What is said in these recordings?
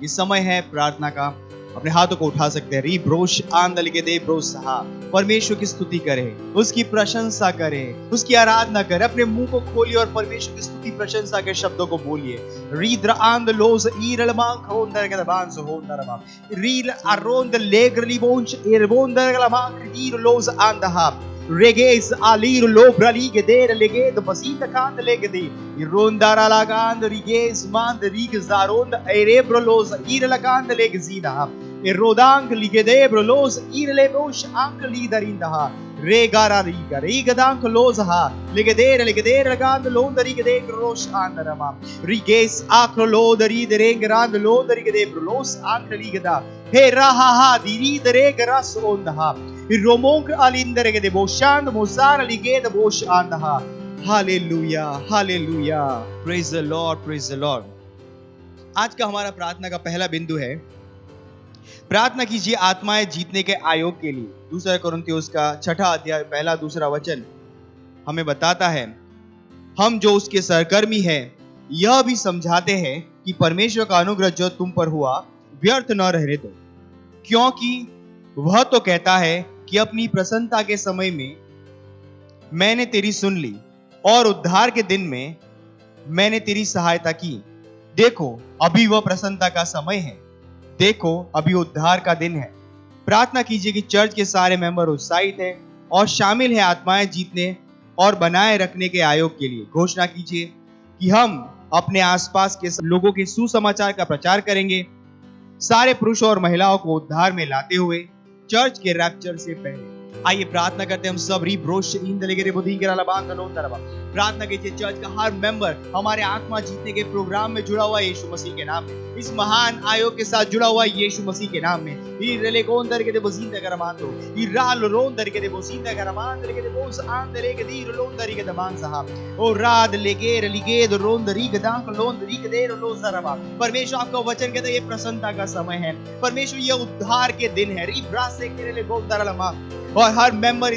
ये समय है प्रार्थना का। अपने हाथों को उठा सकते हैं। री ब्रोश आंदल के दे ब्रोश सहा। परमेश्वर की स्तुति करें, उसकी प्रशंसा करें, उसकी आराधना करें। अपने मुंह को खोलिए और परमेश्वर की स्तुति प्रशंसा के शब्दों को बोलिए। रीद्र आंद लोज ईरल मांग होंदर के बांस होंदर मा रील अरोंद लेग्रली बोंच एरबोंदर के मांग ईर लोज आंदहा रेगेस आलीर लो ब्रली के देर लेगे द बसीत कांद लेगे दी रोंदारा लगांद रिगेस मांद रीग जारोंद एरेब्रलोज ईर लगांद लेगे जीदा एरोदांग लिगे दे ब्रलोज ईर लेबोश आंक लीदरिंदा रेगारा रीगा रीगदांक लोजहा लिगे देर लगांद लोंदरी के दे रोश आंदरमा रिगेस आक्र लोदरी दरेंग रांद लोदरी के दे ब्रलोस आंक लीगदा हे राहा हा दिरी दरेग रस ओंदहा रोमोंक अलिंदर के दे बोशांद मोसार लिगे द बोश आंदहा hallelujah hallelujah praise the lord praise the lord. आज का हमारा प्रार्थना का पहला बिंदु है प्रार्थना कीजिए आत्माएं जीतने के आयोग के लिए। दूसरा कोरिन्थियोस का 6 अध्याय 1-2 वचन हमें बताता है, हम जो उसके सहकर्मी हैं यह भी समझाते हैं कि परमेश्वर का अनुग्रह जो तुम पर हुआ व्यर्थ न रहने दो, क्योंकि वह तो कहता है कि अपनी प्रसन्नता के समय में मैंने तेरी सुन ली और उद्धार के दिन में मैंने तेरी सहायता की। देखो अभी वह प्रसन्नता का समय है, देखो अभी उद्धार का दिन है। प्रार्थना कीजिए कि चर्च के सारे मेंबर उत्साहित हैं और शामिल हैं आत्माएं जीतने और बनाए रखने के आयोग के लिए। घोषणा कीजिए कि हम अपने आसपास के लोगों के सुसमाचार का प्रचार करेंगे, सारे पुरुषों और महिलाओं को उद्धार में लाते हुए चर्च के रैप्चर से पहले। आइए प्रार्थना करते हैं हम सब। री ब्रोश इंदलेगे बुद्धि के लाबान दलो तरवा। प्रार्थना कीजिए चर्च का हर मेंबर हमारे आत्मा जीतने के प्रोग्राम में जुड़ा हुआ यीशु मसीह के नाम में, इस महान आयोग के साथ जुड़ा हुआ यीशु मसीह के नाम में। ई रेले गोंदर के दे बजींदा करमांदो ई राल रोंदर के दे बजींदा करमांदर के दे बोस आंदरे के दी रोंदरी के दमान साहब ओ राद लेगेर लिगेद रोंदरी के दांक लोंदरी के दे रोजरवा। परमेश्वर आपका वचन कहता है ये प्रसन्नता का समय है, परमेश्वर ये उद्धार के दिन है। री ब्रास से के ले गोंदर लमा और हर मेंबर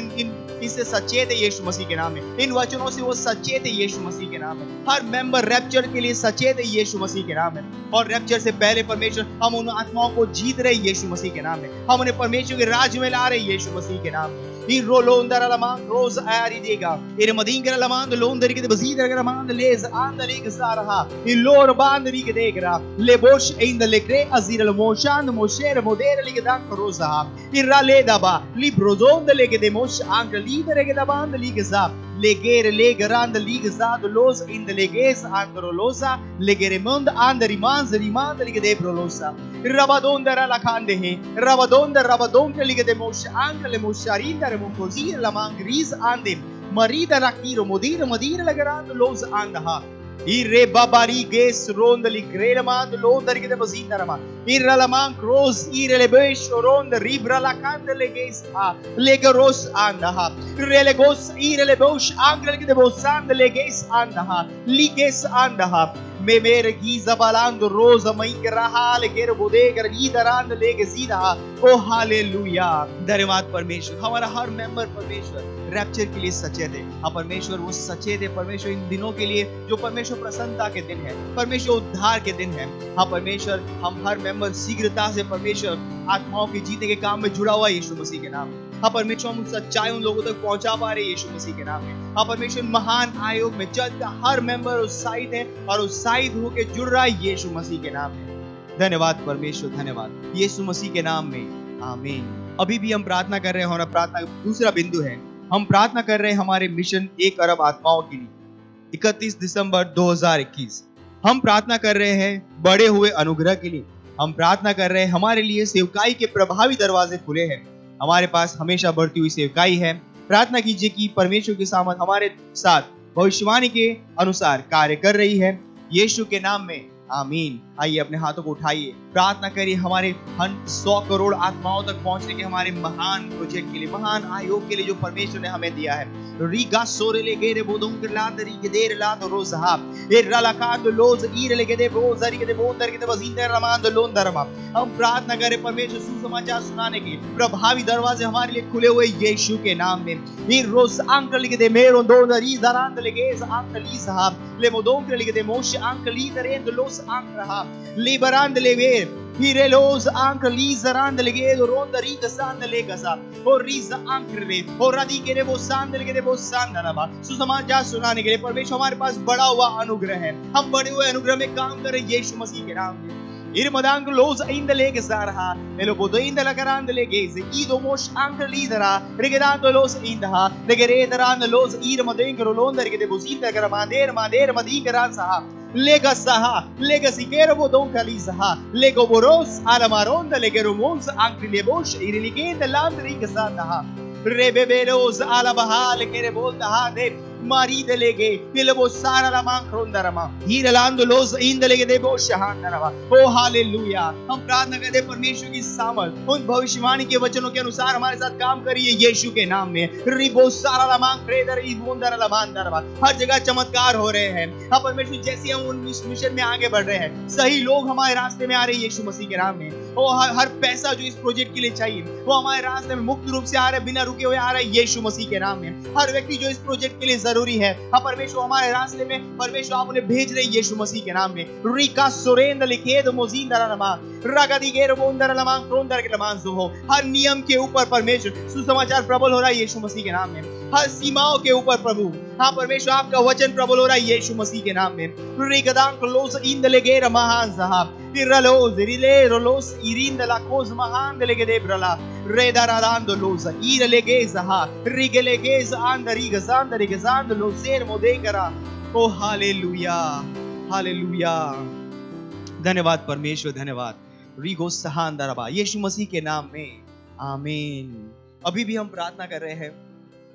इससे सचेत है यीशु मसीह के नाम में, इन वचनों से वो सचेत है यीशु मसीह के नाम में। हर मेंबर रैप्चर के लिए सचेत है यीशु मसीह के नाम में, और रैप्चर से पहले परमेश्वर हम उन आत्माओं को जीत रहे यीशु मसीह के नाम में, हम उन्हें परमेश्वर के राज्य में ला रहे यीशु मसीह के नाम में। ई रोलोंदर लमान रोज आरी देगा इन मदींगर लमान लोंदर के बजीदर लमान लेज आंदर एक सारहा ई लोर बांदरी के देगरा लेबोश इन लेक्रे अजीरल मोशान मोशेर मोदेर लिगे दान रोजा ई राले दबा लिब्रोजोंद लेगे दे मोश आंक लीदर के दबान लिगे सा लेगेर लेगरांद लिगे साद लोज इन लेगेस आंद्रोलोसा लेगेरेमंद आंदरिमांस रिमांद लिगे दे प्रोलोसा रबादोंदर लखांदे है रबादोंदर लिगे दे मोश आंक ले मोशारिंदर Mungozir lamang gris andim marida rakiro modir lagarand los andaha irre babari ges rondali grelamand londar ke bazindarama irra lamang cross irre lebesh rond ribra lakand leges ha legaros andaha relegos irre lebosh angel ke bosand leges andaha liges andaha me mere giza balando rosa maing rahal ger bodegar lidarand lege सीधा। ओ hallelujah, धन्यवाद परमेश्वर। हमारा हर member परमेश्वर rapture के लिए सचेत है। हाँ परमेश्वर वो सचेत है परमेश्वर इन दिनों के लिए जो परमेश्वर प्रसन्नता के दिन है, परमेश्वर उद्धार के दिन है। हाँ परमेश्वर हम हर मेंबर शीघ्रता से परमेश्वर आत्माओं के जीतने के काम में जुड़ा हुआ है यीशु मसीह के नाम में। हाँ परमेश्वर हम सच्चाई उन लोगों तक पहुंचा पा रहे यीशु मसीह के नाम में। हाँ परमेश्वर महान आयोग में चर्च का हर मेंबर उत्साहित है और उत्साहित होकर जुड़ रहा है यीशु मसीह के नाम में। धन्यवाद परमेश्वर, धन्यवाद यीशु मसीह के नाम में, आमीन। अभी भी हम प्रार्थना कर रहे हैं, हमारा प्रार्थना का दूसरा बिंदु है, हम प्रार्थना कर रहे हैं हमारे मिशन 1 अरब आत्माओं के लिए 31 दिसंबर 2021। हम प्रार्थना कर रहे हैं बढ़े हुए अनुग्रह के लिए, हम प्रार्थना कर रहे हैं हमारे लिए सेवकाई के प्रभावी दरवाजे खुले हैं, हमारे पास हमेशा बढ़ती हुई सेवकाई है। प्रार्थना कीजिए कि परमेश्वर की सामर्थ हमारे साथ भविष्यवाणी के अनुसार कार्य कर रही है, यीशु के नाम में, आमीन। आइए अपने हाथों को उठाइए, प्रार्थना करिए हमारे 100 करोड़ आत्माओं तक पहुंचने के हमारे महान प्रोजेक्ट के लिए, महान आयोग के लिए जो परमेश्वर ने हमें दिया है। रीगा सोरेले गेरे बोदुम के लाद री गेदेर लाद रोजहा ए रलाकांद लोज ईरले गेदे बोजरी गेदे बोंदर गेदे बजिंदर रमांद लोंदरमा। हम प्रार्थना करें परमेश्वर सुसमाचार सुनाने के प्रभावी दरवाजे हमारे लिए खुले हुए यीशु के नाम में। ई रोज अंकल गेदे मेरो दोंदरी जरांद लेगेस अंकली साहब ले मोदों के गेदे मोश अंकली दरेंद लोस ancra liberand lever Hirelos ancra lizarand legedo ronda riga sand legasa और रिजा आंकरे और राधी के रे वो सांदल के रे वो सांदनवा सुसमाचार सुनाने के लिए परमेश्वर हमारे पास बड़ा हुआ अनुग्रह है। हम बड़े हुए अनुग्रह में काम करें यीशु मसीह के नाम में। Irmadang los indele gesarha, elobodo indela garandele geze, ido mosh anche lidera, regedando los indaha, legerederan los irmadengro londa regede bosita gramader mader madigeransaha, legasaha, legasigero bodon kalisaha, legoboros alamaronda legeromons anche lebosh iriligenda landri gesandaha. Rebeberos alabaha legereboldaha de Mari delege, ilabo sara la mankrondarama, hiralando los इंदलेगे दे बो शहानरवा। ओ hallelujah. हम प्रार्थना करते हैं परमेश्वर की सामर्थ उन भविष्यवाणी के वचनों के अनुसार हमारे साथ काम करिए यीशु के नाम में। रिबो सारा ला मांक्रेदर इबोंदर ला मांदरवा। हर जगह चमत्कार हो रहे हैं। हम परमेश्वर जैसे हम उन मिशन में आगे बढ़ रहे हैं, सही लोग हमारे रास्ते में आ रहे हैं यीशु मसीह के नाम में। और हर पैसा जो इस प्रोजेक्ट के लिए चाहिए वो हमारे रास्ते में मुक्त रूप से आ रहा है, बिना रुके हुए आ रहा है यीशु मसीह के नाम में। हर व्यक्ति जो इस प्रोजेक्ट के लिए जरूरी है, हाँ परमेश्वर हमारे रास्ते में, परमेश्वर आप उन्हें भेज रहे यीशु मसीह के नाम में। रिका सुरेंद्र लिखेद मोजींदर लमा रगदिगेर बोंदर लमा क्रोंदर के लमान हो। हर नियम के ऊपर परमेश्वर सुसमाचार प्रबल हो रहा है यीशु मसीह के नाम में। हर सीमाओं के ऊपर प्रभु, हाँ परमेश्वर आपका वचन प्रबल हो रहा है यीशु मसीह के नाम में। रिगदांक लोस इंदलेगेर महान साहब Iraloz, Rilerolos, Irinda la cos mahan de legedebrala, Redaradando los, Irelegeza, Rigelegeza, Andarigazanda, Rigazanda, Loser Modengara. Oh, Hallelujah, Hallelujah. धन्यवाद परमेश्वर, धन्यवाद। रिगो सहांदरबा, यीशु मसीह के नाम में आमीन। अभी भी हम प्रार्थना कर रहे हैं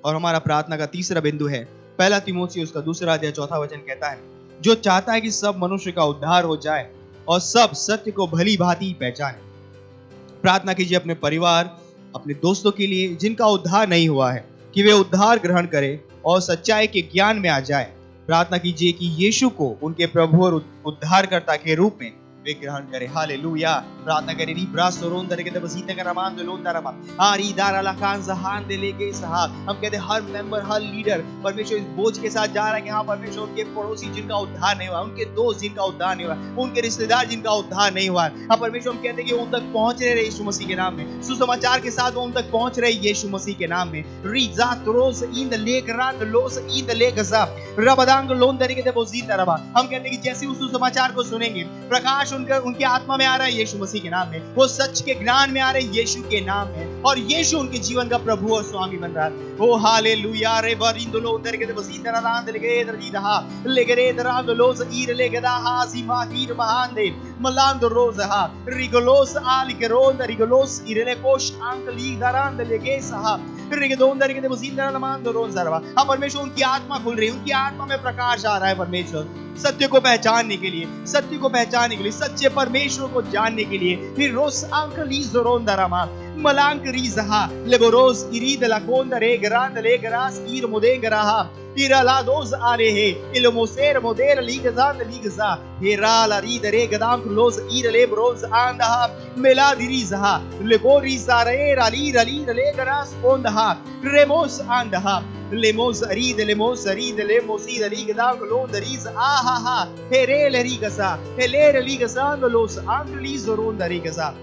और हमारा प्रार्थना का तीसरा बिंदु है पहला तीमुथियुस का 2 अध्याय 4 वचन कहता है, जो चाहता है कि सब मनुष्य का उद्धार हो जाए और सब सत्य को भली भांति पहचाने। प्रार्थना कीजिए अपने परिवार, अपने दोस्तों के लिए जिनका उद्धार नहीं हुआ है, कि वे उद्धार ग्रहण करें और सच्चाई के ज्ञान में आ जाए। प्रार्थना कीजिए कि यीशु को उनके प्रभु और उद्धारकर्ता के रूप में वे ग्रहण करें। हालेलुया। प्रार्थना करें री ब्रासोरोन दरके दबसीते का रमान दे लोन दरमा आरी दारा लखान जहान दे लेके साहब। हम कहते हैं हर मेंबर, हर लीडर परमेश्वर इस बोझ के साथ जा रहा है कि हाँ परमेश्वर उनके पड़ोसी जिनका उद्धार नहीं हुआ, उनके दोस्त जिनका उद्धार नहीं हुआ, उनके रिश्तेदार जिनका उद्धार नहीं हुआ, हाँ परमेश्वर हम कहते हैं कि उन तक पहुंच रहे यीशु मसीह के नाम में। सुसमाचार के साथ वो उन तक पहुंच रहे यीशु मसीह के नाम में। रीजा त्रोस इन लेक रात लोस इन लेक ज़ा रबदांग लोन दरके दे बोजीता रबा। हम कहते हैं कि जैसे उस सुसमाचार को सुनेंगे, प्रकाश उनके आत्मा में आ रहा है यीशु मसीह के नाम में। वो सच के ज्ञान में आ रहे हैं यीशु के नाम में, और यीशु उनके जीवन का प्रभु और स्वामी बन रहा है। ओ हालेलुया। रे बरिंदलो उधर के बसीता रांद लगे दरदी दहा लेगरे दरांद लोस ईर लेगदा हासी माहीर महान दे मलांद रोज हा रिगलोस आल के रोंद रिगलोस इरले कोश अंकली दरांद लेगे सहा रिगदोंद के बसीता लमान दो रोज सरवा। अब परमेश्वर उनकी आत्मा खुल रही है, उनकी आत्मा में प्रकाश आ रहा है। परमेश्वर सत्य को पहचानने के लिए, सत्य को पहचानने के लिए, सच्चे परमेश्वर को जानने के लिए फिर रोस अंकली जोरोंदरमा मलांक रीजहा लेबोरोस इरीद लाकोंद रे ग्रांद ले ग्रास ईर मोदेंगराहा इराला दोज आले है इलमोसेर मोदेर लीगजान लीगजा हेराला रीद रे गदाम क्लोज ईर ले ब्रोज आंदहा मेला दिरीजहा लेबोरी सारे राली राली ले ग्रास ओंदहा रेमोस आंदहा लेमोस अरीद लेमोस अरीद लेमोसी री गदाम क्लोज रीज आहा हा हेरे लीगसा हेलेर लीगसा लोस आंकली जोरोंद रीगसा।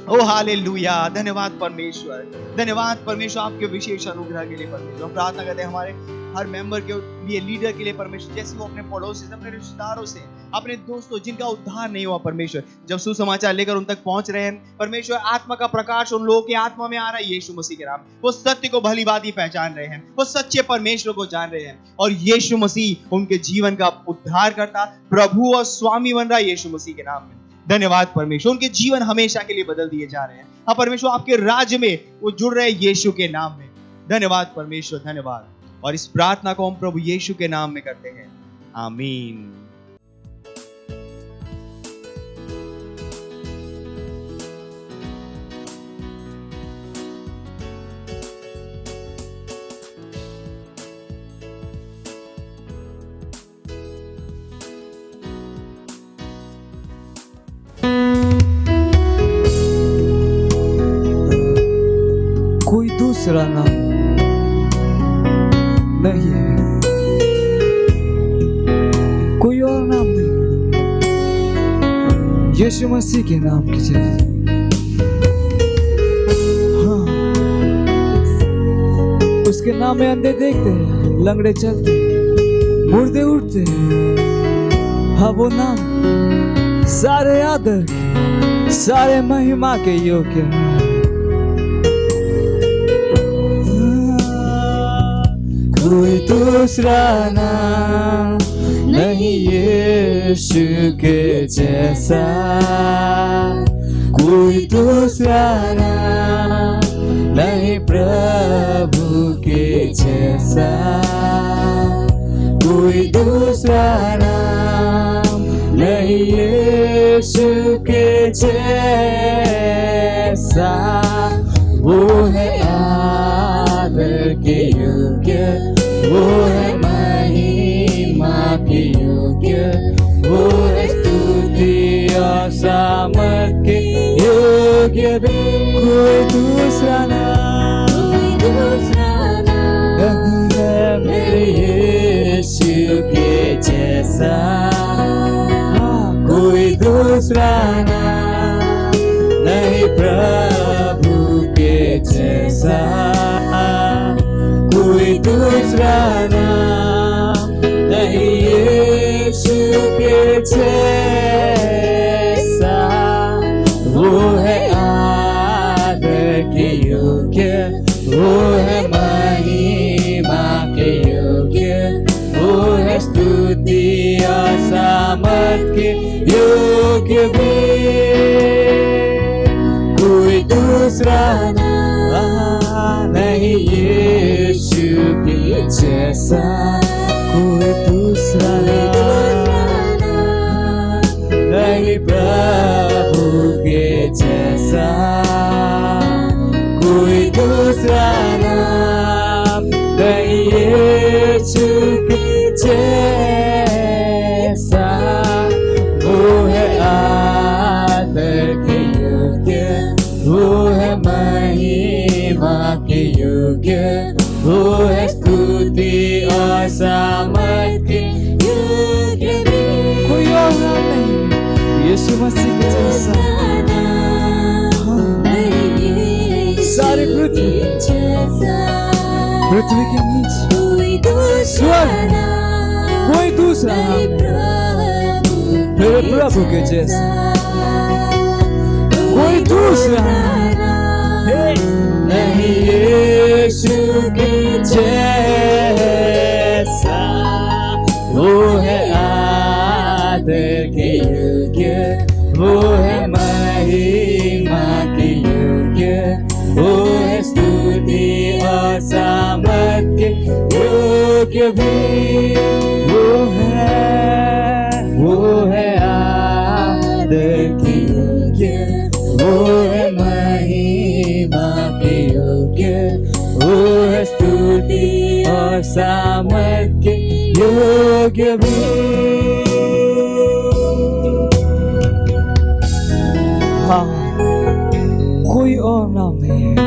ओ हालेलुया। धन्यवाद परमेश्वर, धन्यवाद परमेश्वर आपके विशेष अनुग्रह के लिए। परमेश्वर हम प्रार्थना करते हैं हमारे हर मेंबर के लिए, लीडर के लिए परमेश्वर, जैसे वो अपने पड़ोसी से, अपने रिश्तेदारों से, अपने दोस्तों जिनका उद्धार नहीं हुआ परमेश्वर, जब सुसमाचार लेकर उन तक पहुंच रहे हैं परमेश्वर, आत्मा का प्रकाश उन लोगों के आत्मा में आ रहा है यीशु मसीह के नाम। वो सत्य को भली भांति पहचान रहे हैं, वो सच्चे परमेश्वर को जान रहे हैं, और यीशु मसीह उनके जीवन का उद्धार करता प्रभु और स्वामी बन रहा है यीशु मसीह के नाम में। धन्यवाद परमेश्वर, उनके जीवन हमेशा के लिए बदल दिए जा रहे हैं। हाँ परमेश्वर आपके राज्य में वो जुड़ रहे हैं यीशु के नाम में। धन्यवाद परमेश्वर, धन्यवाद। और इस प्रार्थना को हम प्रभु यीशु के नाम में करते हैं, आमीन। कोई दूसरा नाम नहीं है, कोई और नाम नहीं, यीशु मसीह के नाम की जय। हाँ, उसके नाम में अंधे देखते हैं, लंगड़े चलते, मुर्दे उठते। हाँ, वो नाम सारे आदर के, सारे महिमा के योग्य है। कोई दूसरा नाम नहीं यीशु के जैसा, कोई दूसरा नाम नहीं प्रभु के जैसा, कोई दूसरा नाम नहीं यीशु के जैसा। वो है आदर के योग्य, वो है महिमा के योग्य, वो है स्तुति और सामर्थ के योग्य। कोई दूसरा नाम नहीं है मेरे यीशु के जैसा, कोई दूसरा नाम नहीं प्रभु के जैसा, कोई दूसरा नाम नहीं यीशु के जैसा। वो है आदर के योग्य, वो है महिमा के योग्य, वो है स्तुति और सामर्थ के योग्य भी। कोई दूसरा नाम नहीं यीशु के जैसा, कोई दूसरा नाम नहीं प्रभु के जैसा, कोई दूसरा नाम नहीं यीशु के जैसा। वो है आदर के योग्य, वो है महिमा के योग्य, वो है स्तुति और सामर्थ के योग्य। कोई और नाम नहीं यीशु मसीह के जैसा। सारी पृथ्वी के नीचे स्वर्ग, कोई दूसरा नाम मेरे प्रभु के जैसा, कोई दूसरा नहीं यीशु के जैसा। वो है आदर के योग्य, वो है महिमा के योग्य, वो है स्तुति और सामर्थ के योग्य भी। वो है आदर के योग्य, वो है महिमा के योग्य, वो है स्तुति और सामर्थ के योग्य भी। हाँ, कोई और नाम नहीं है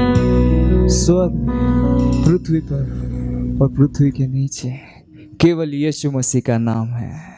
स्वर्ग में, पृथ्वी पर और पृथ्वी के नीचे, केवल यीशु मसीह का नाम है।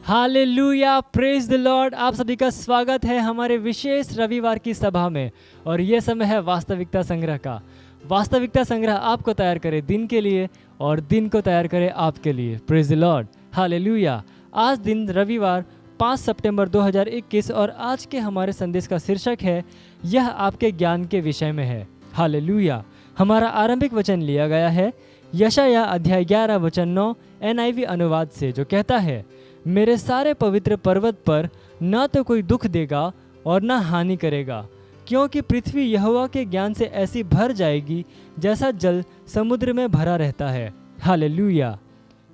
Hallelujah, praise the Lord. आप सभी का स्वागत है हमारे विशेष रविवार की सभा में। और ये समय है वास्तविकता संग्रह का। वास्तविकता संग्रह आपको तैयार करे दिन के लिए और दिन को तैयार करे आपके लिए। Praise the lord, hallelujah. आज दिन रविवार 5 सितंबर 2021 और आज के हमारे संदेश का शीर्षक है यह आपके ज्ञान के विषय में है। हालेलुया। हमारा आरंभिक वचन लिया गया है यशायाह अध्याय 11 वचन 9 NIV अनुवाद से, जो कहता है, मेरे सारे पवित्र पर्वत पर न तो कोई दुख देगा और न हानि करेगा, क्योंकि पृथ्वी यहोवा के ज्ञान से ऐसी भर जाएगी जैसा जल समुद्र में भरा रहता है। हालेलुया।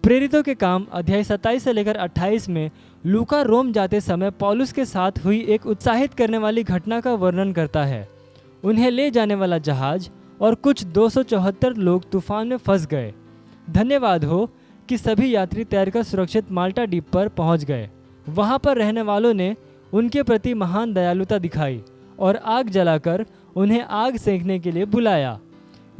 प्रेरितों के काम अध्याय 27 से लेकर 28 में लूका रोम जाते समय पौलुस के साथ हुई एक उत्साहित करने वाली घटना का वर्णन करता है। उन्हें ले जाने वाला जहाज और कुछ 274 लोग तूफान में फंस गए। धन्यवाद हो कि सभी यात्री तैरकर सुरक्षित माल्टा द्वीप पर पहुंच गए। वहां पर रहने वालों ने उनके प्रति महान दयालुता दिखाई और आग जलाकर उन्हें आग सेंकने के लिए बुलाया।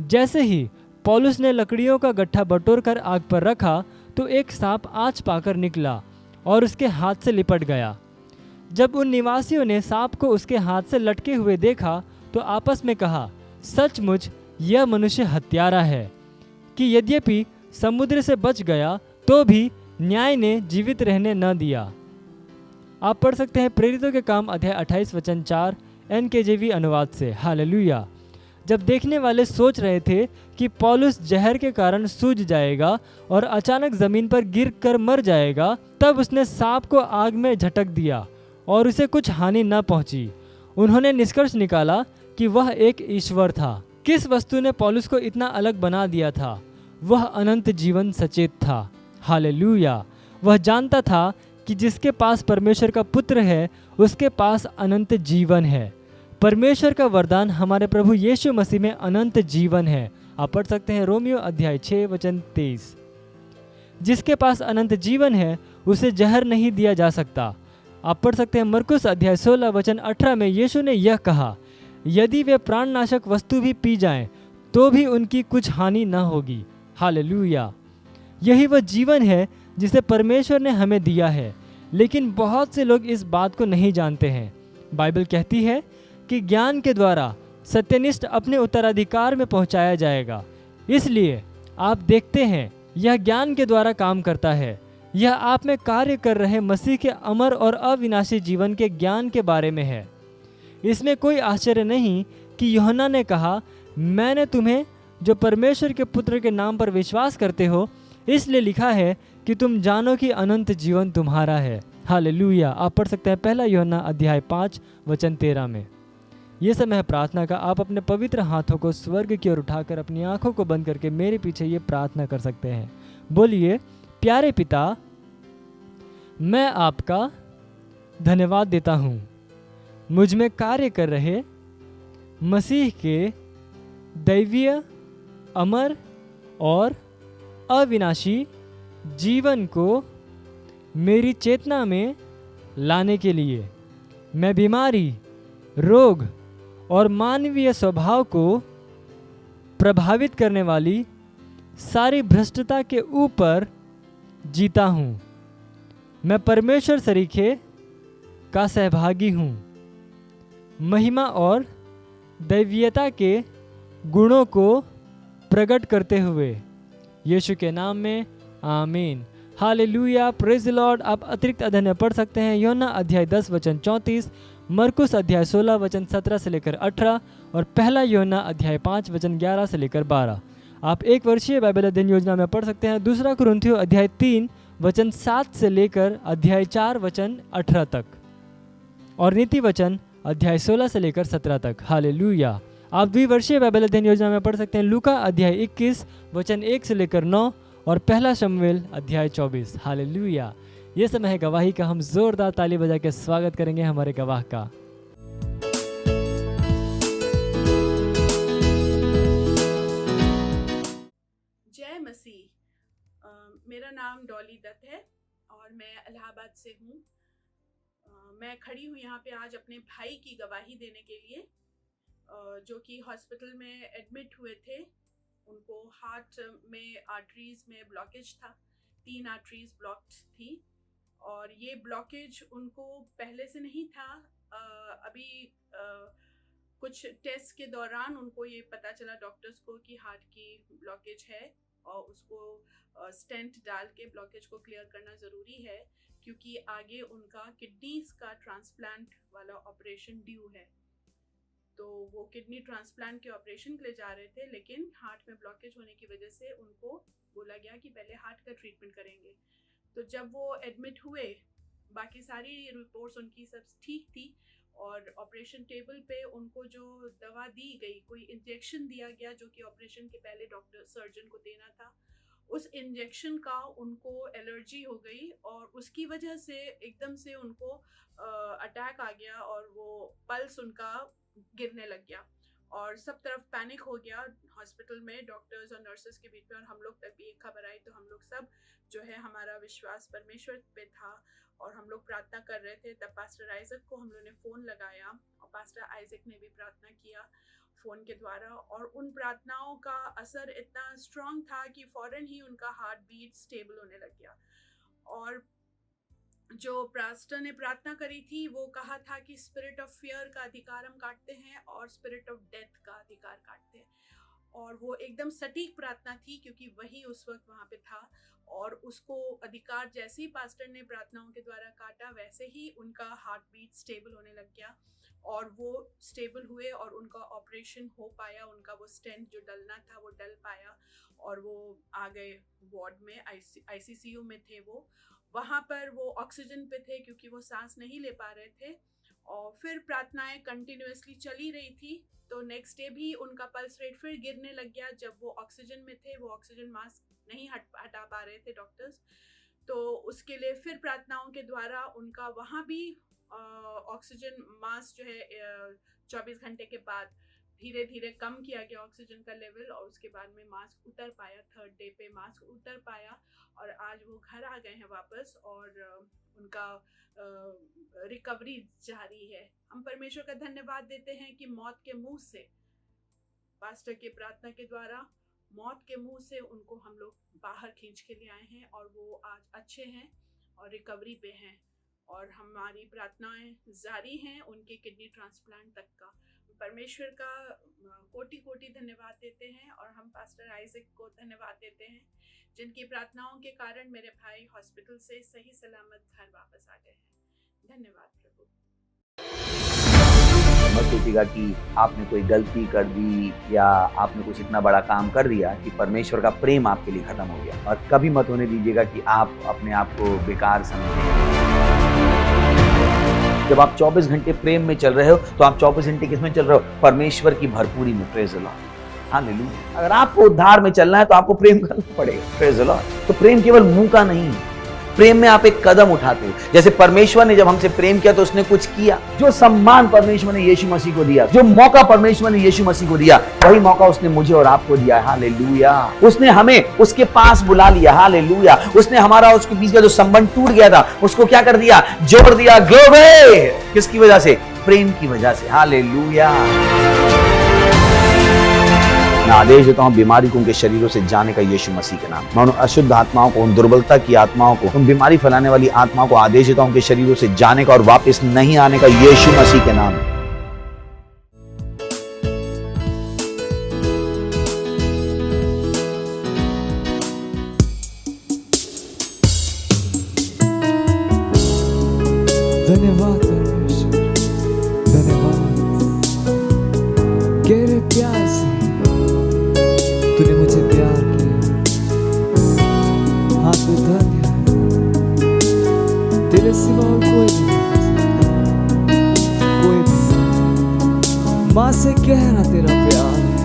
जैसे ही पौलुस ने लकड़ियों का गट्ठा बटोरकर आग पर रखा तो एक सांप आँच पाकर निकला और उसके हाथ से लिपट गया। जब उन निवासियों ने सांप को उसके हाथ से लटके हुए देखा तो आपस में कहा, सचमुच यह मनुष्य हत्यारा है, कि यद्यपि समुद्र से बच गया तो भी न्याय ने जीवित रहने न दिया। आप पढ़ सकते हैं प्रेरितों के काम अध्याय 28 वचन 4 NKJV अनुवाद से। हालेलुया। जब देखने वाले सोच रहे थे कि पौलुस जहर के कारण सूज जाएगा और अचानक जमीन पर गिर कर मर जाएगा, तब उसने सांप को आग में झटक दिया और उसे कुछ हानि न पहुंची। उन्होंने निष्कर्ष निकाला कि वह एक ईश्वर था। किस वस्तु ने पौलुस को इतना अलग बना दिया था? वह अनंत जीवन सचेत था। हालेलुया। वह जानता था कि जिसके पास परमेश्वर का पुत्र है उसके पास अनंत जीवन है। परमेश्वर का वरदान हमारे प्रभु यीशु मसीह में अनंत जीवन है। आप पढ़ सकते हैं रोमियो अध्याय 6 वचन 23। जिसके पास अनंत जीवन है उसे जहर नहीं दिया जा सकता। आप पढ़ सकते हैं मरकुस अध्याय 16 वचन 18 में यीशु ने यह कहा, यदि वे प्राणनाशक वस्तु भी पी जाएं तो भी उनकी कुछ हानि न होगी। हालेलुया। यही वह जीवन है जिसे परमेश्वर ने हमें दिया है, लेकिन बहुत से लोग इस बात को नहीं जानते हैं। बाइबल कहती है कि ज्ञान के द्वारा सत्यनिष्ठ अपने उत्तराधिकार में पहुंचाया जाएगा। इसलिए आप देखते हैं यह ज्ञान के द्वारा काम करता है। यह आप में कार्य कर रहे मसीह के अमर और अविनाशी जीवन के ज्ञान के बारे में है। इसमें कोई आश्चर्य नहीं कि यूहन्ना ने कहा, मैंने तुम्हें जो परमेश्वर के पुत्र के नाम पर विश्वास करते हो इसलिए लिखा है कि तुम जानो कि अनंत जीवन तुम्हारा है। हालेलुया। आप पढ़ सकते हैं पहला यूहन्ना अध्याय 5 वचन 13 में। ये समय है प्रार्थना का। आप अपने पवित्र हाथों को स्वर्ग की ओर उठाकर अपनी आंखों को बंद करके मेरे पीछे ये प्रार्थना कर सकते हैं। बोलिए, प्यारे पिता, मैं आपका धन्यवाद देता हूँ मुझ में कार्य कर रहे मसीह के दैवीय, अमर और अविनाशी जीवन को मेरी चेतना में लाने के लिए। मैं बीमारी, रोग और मानवीय स्वभाव को प्रभावित करने वाली सारी भ्रष्टता के ऊपर जीता हूँ। मैं परमेश्वर सरीखे का सहभागी हूँ। महिमा और दैवीयता के गुणों को प्रकट करते हुए यीशु के नाम में, आमीन। Hallelujah, praise the Lord. आप अतिरिक्त अध्ययन में पढ़ सकते हैं यूहन्ना अध्याय 10 वचन 34, मरकुस अध्याय 16 वचन 17 से लेकर 18 और पहला यूहन्ना अध्याय 5 वचन 11 से लेकर 12। आप एक वर्षीय बाइबल अध्ययन योजना में पढ़ सकते हैं दूसरा कुरिन्थियों अध्याय 3 वचन 7 से लेकर अध्याय 4 वचन 18 तक और नीति वचन अध्याय 16 से लेकर 17 तक। हालेलुया। आप द्विवर्षीय बाइबल अध्ययन योजना में पढ़ सकते हैं लूका अध्याय 21 वचन 1 से लेकर 9 और पहला शमूएल अध्याय 24। हालेलुया। ये समय है गवाही का। हम जोरदार ताली बजा के स्वागत करेंगे हमारे गवाह का। जय मसीह। मेरा नाम डॉली दत्त है और मैं इलाहाबाद से हूँ। मैं खड़ी हूँ यहाँ पे आज अपने भाई की गवाही देने के लिए, जो कि हॉस्पिटल में एडमिट हुए थे। उनको हार्ट में आर्टरीज में ब्लॉकेज था, 3 आर्टरीज ब्लॉक्ड थी और ये ब्लॉकेज उनको पहले से नहीं था। अभी कुछ टेस्ट के दौरान उनको ये पता चला डॉक्टर्स को कि हार्ट की ब्लॉकेज है और उसको स्टेंट डाल के ब्लॉकेज को क्लियर करना ज़रूरी है, क्योंकि आगे उनका किडनीज का ट्रांसप्लांट वाला ऑपरेशन ड्यू है। तो वो किडनी ट्रांसप्लांट के ऑपरेशन के लिए जा रहे थे, लेकिन हार्ट में ब्लॉकेज होने की वजह से उनको बोला गया कि पहले हार्ट का ट्रीटमेंट करेंगे। तो जब वो एडमिट हुए, बाकी सारी रिपोर्ट्स उनकी सब ठीक थी और ऑपरेशन टेबल पे उनको जो दवा दी गई, कोई इंजेक्शन दिया गया जो कि ऑपरेशन के पहले डॉक्टर सर्जन को देना था, उस इंजेक्शन का उनको एलर्जी हो गई और उसकी वजह से एकदम से उनको अटैक आ गया और वो पल्स उनका गिरने लग गया और सब तरफ पैनिक हो गया हॉस्पिटल में, डॉक्टर्स और नर्सेस के बीच में। और हम लोग तक भी एक खबर आई तो हम लोग सब जो है, हमारा विश्वास परमेश्वर पे था और हम लोग प्रार्थना कर रहे थे। तब पास्टर आइजक को हम लोगों ने फ़ोन लगाया और पास्टर आइजक ने भी प्रार्थना किया। फ़ोन के द्वारा, और उन प्रार्थनाओं का असर इतना स्ट्रॉन्ग था कि फ़ौरन ही उनका हार्ट बीट स्टेबल होने लग गया। और जो पास्टर ने प्रार्थना करी थी वो कहा था कि स्पिरिट ऑफ फियर का अधिकार हम काटते हैं और स्पिरिट ऑफ डेथ का अधिकार काटते हैं, और वो एकदम सटीक प्रार्थना थी क्योंकि वही उस वक्त वहाँ पे था। और उसको अधिकार जैसे ही पास्टर ने प्रार्थनाओं के द्वारा काटा वैसे ही उनका हार्ट बीट स्टेबल होने लग गया, और वो स्टेबल हुए और उनका ऑपरेशन हो पाया। उनका वो स्टेंट जो डलना था वो डल पाया, और वो आ गए वार्ड में, ICCU में थे वो। वहाँ पर वो ऑक्सीजन पे थे क्योंकि वो सांस नहीं ले पा रहे थे। और फिर प्रार्थनाएं कंटिन्यूअसली चली रही थी, तो नेक्स्ट डे भी उनका पल्स रेट फिर गिरने लग गया। जब वो ऑक्सीजन में थे, वो ऑक्सीजन मास्क नहीं हटा पा रहे थे डॉक्टर्स, तो उसके लिए फिर प्रार्थनाओं के द्वारा उनका वहाँ भी ऑक्सीजन मास्क जो है 24 घंटे के बाद धीरे धीरे कम किया गया ऑक्सीजन का लेवल, और उसके बाद में मास्क उतर पाया। थर्ड डे पे मास्क उतर पाया, और आज वो घर आ गए हैं वापस, और उनका रिकवरी जारी है। हम परमेश्वर का धन्यवाद देते हैं कि मौत के मुंह से, पास्टर की प्रार्थना के द्वारा मौत के मुंह से उनको हम लोग बाहर खींच के ले आए हैं, और वो आज अच्छे हैं और रिकवरी पे हैं। और हमारी प्रार्थनाएं जारी हैं उनके किडनी ट्रांसप्लांट तक का। परमेश्वर का कोटि कोटि धन्यवाद देते हैं, और हम पास्टर आइजक को धन्यवाद देते हैं जिनकी प्रार्थनाओं के कारण मेरे भाई हॉस्पिटल से सही सलामत घर वापस आ गए हैं। धन्यवाद प्रभु। मत सोचिएगा कि आपने कोई गलती कर दी या आपने कुछ इतना बड़ा काम कर दिया कि परमेश्वर का प्रेम आपके लिए खत्म हो गया, और कभी मत होने दीजिएगा कि आप अपने आप को बेकार समझें। जब आप 24 घंटे प्रेम में चल रहे हो तो आप 24 घंटे किस में चल रहे हो? परमेश्वर की भरपूरी में। Praise the lord, hallelujah. अगर आपको उद्धार में चलना है तो आपको प्रेम करना पड़ेगा। Praise the lord. तो प्रेम केवल मुंह का नहीं है, प्रेम में आप एक कदम उठाते हो। जैसे परमेश्वर ने जब हमसे प्रेम किया तो उसने कुछ किया। जो सम्मान परमेश्वर ने यीशु मसीह को दिया, जो मौका परमेश्वर ने यीशु मसीह को दिया, वही मौका उसने मुझे और आपको दिया। हालेलुया। उसने हमें उसके पास बुला लिया। हालेलुया। उसने हमारा उसके बीच का जो संबंध टूट गया था उसको क्या कर दिया? जोड़ दिया। ग्लोरी। किसकी वजह से? प्रेम की वजह से। हालेलुया। मैं आदेश देता हूं बीमारी को उनके शरीरों से जाने का यीशु मसीह के नाम। मैं उन अशुद्ध आत्माओं को, उन दुर्बलता की आत्माओं को, उन बीमारी फैलाने वाली आत्माओं को आदेश देता हूं उनके शरीरों से जाने का और वापस नहीं आने का यीशु मसीह के नाम। धन्यवाद परमेश्वर, धन्यवाद। गहरे प्यार से तूने मुझे प्यार किया। हाँ, तू धन्य है। तेरे सिवा और कोई नहीं, कोई नहीं। माँ से गहरा तेरा प्यार है।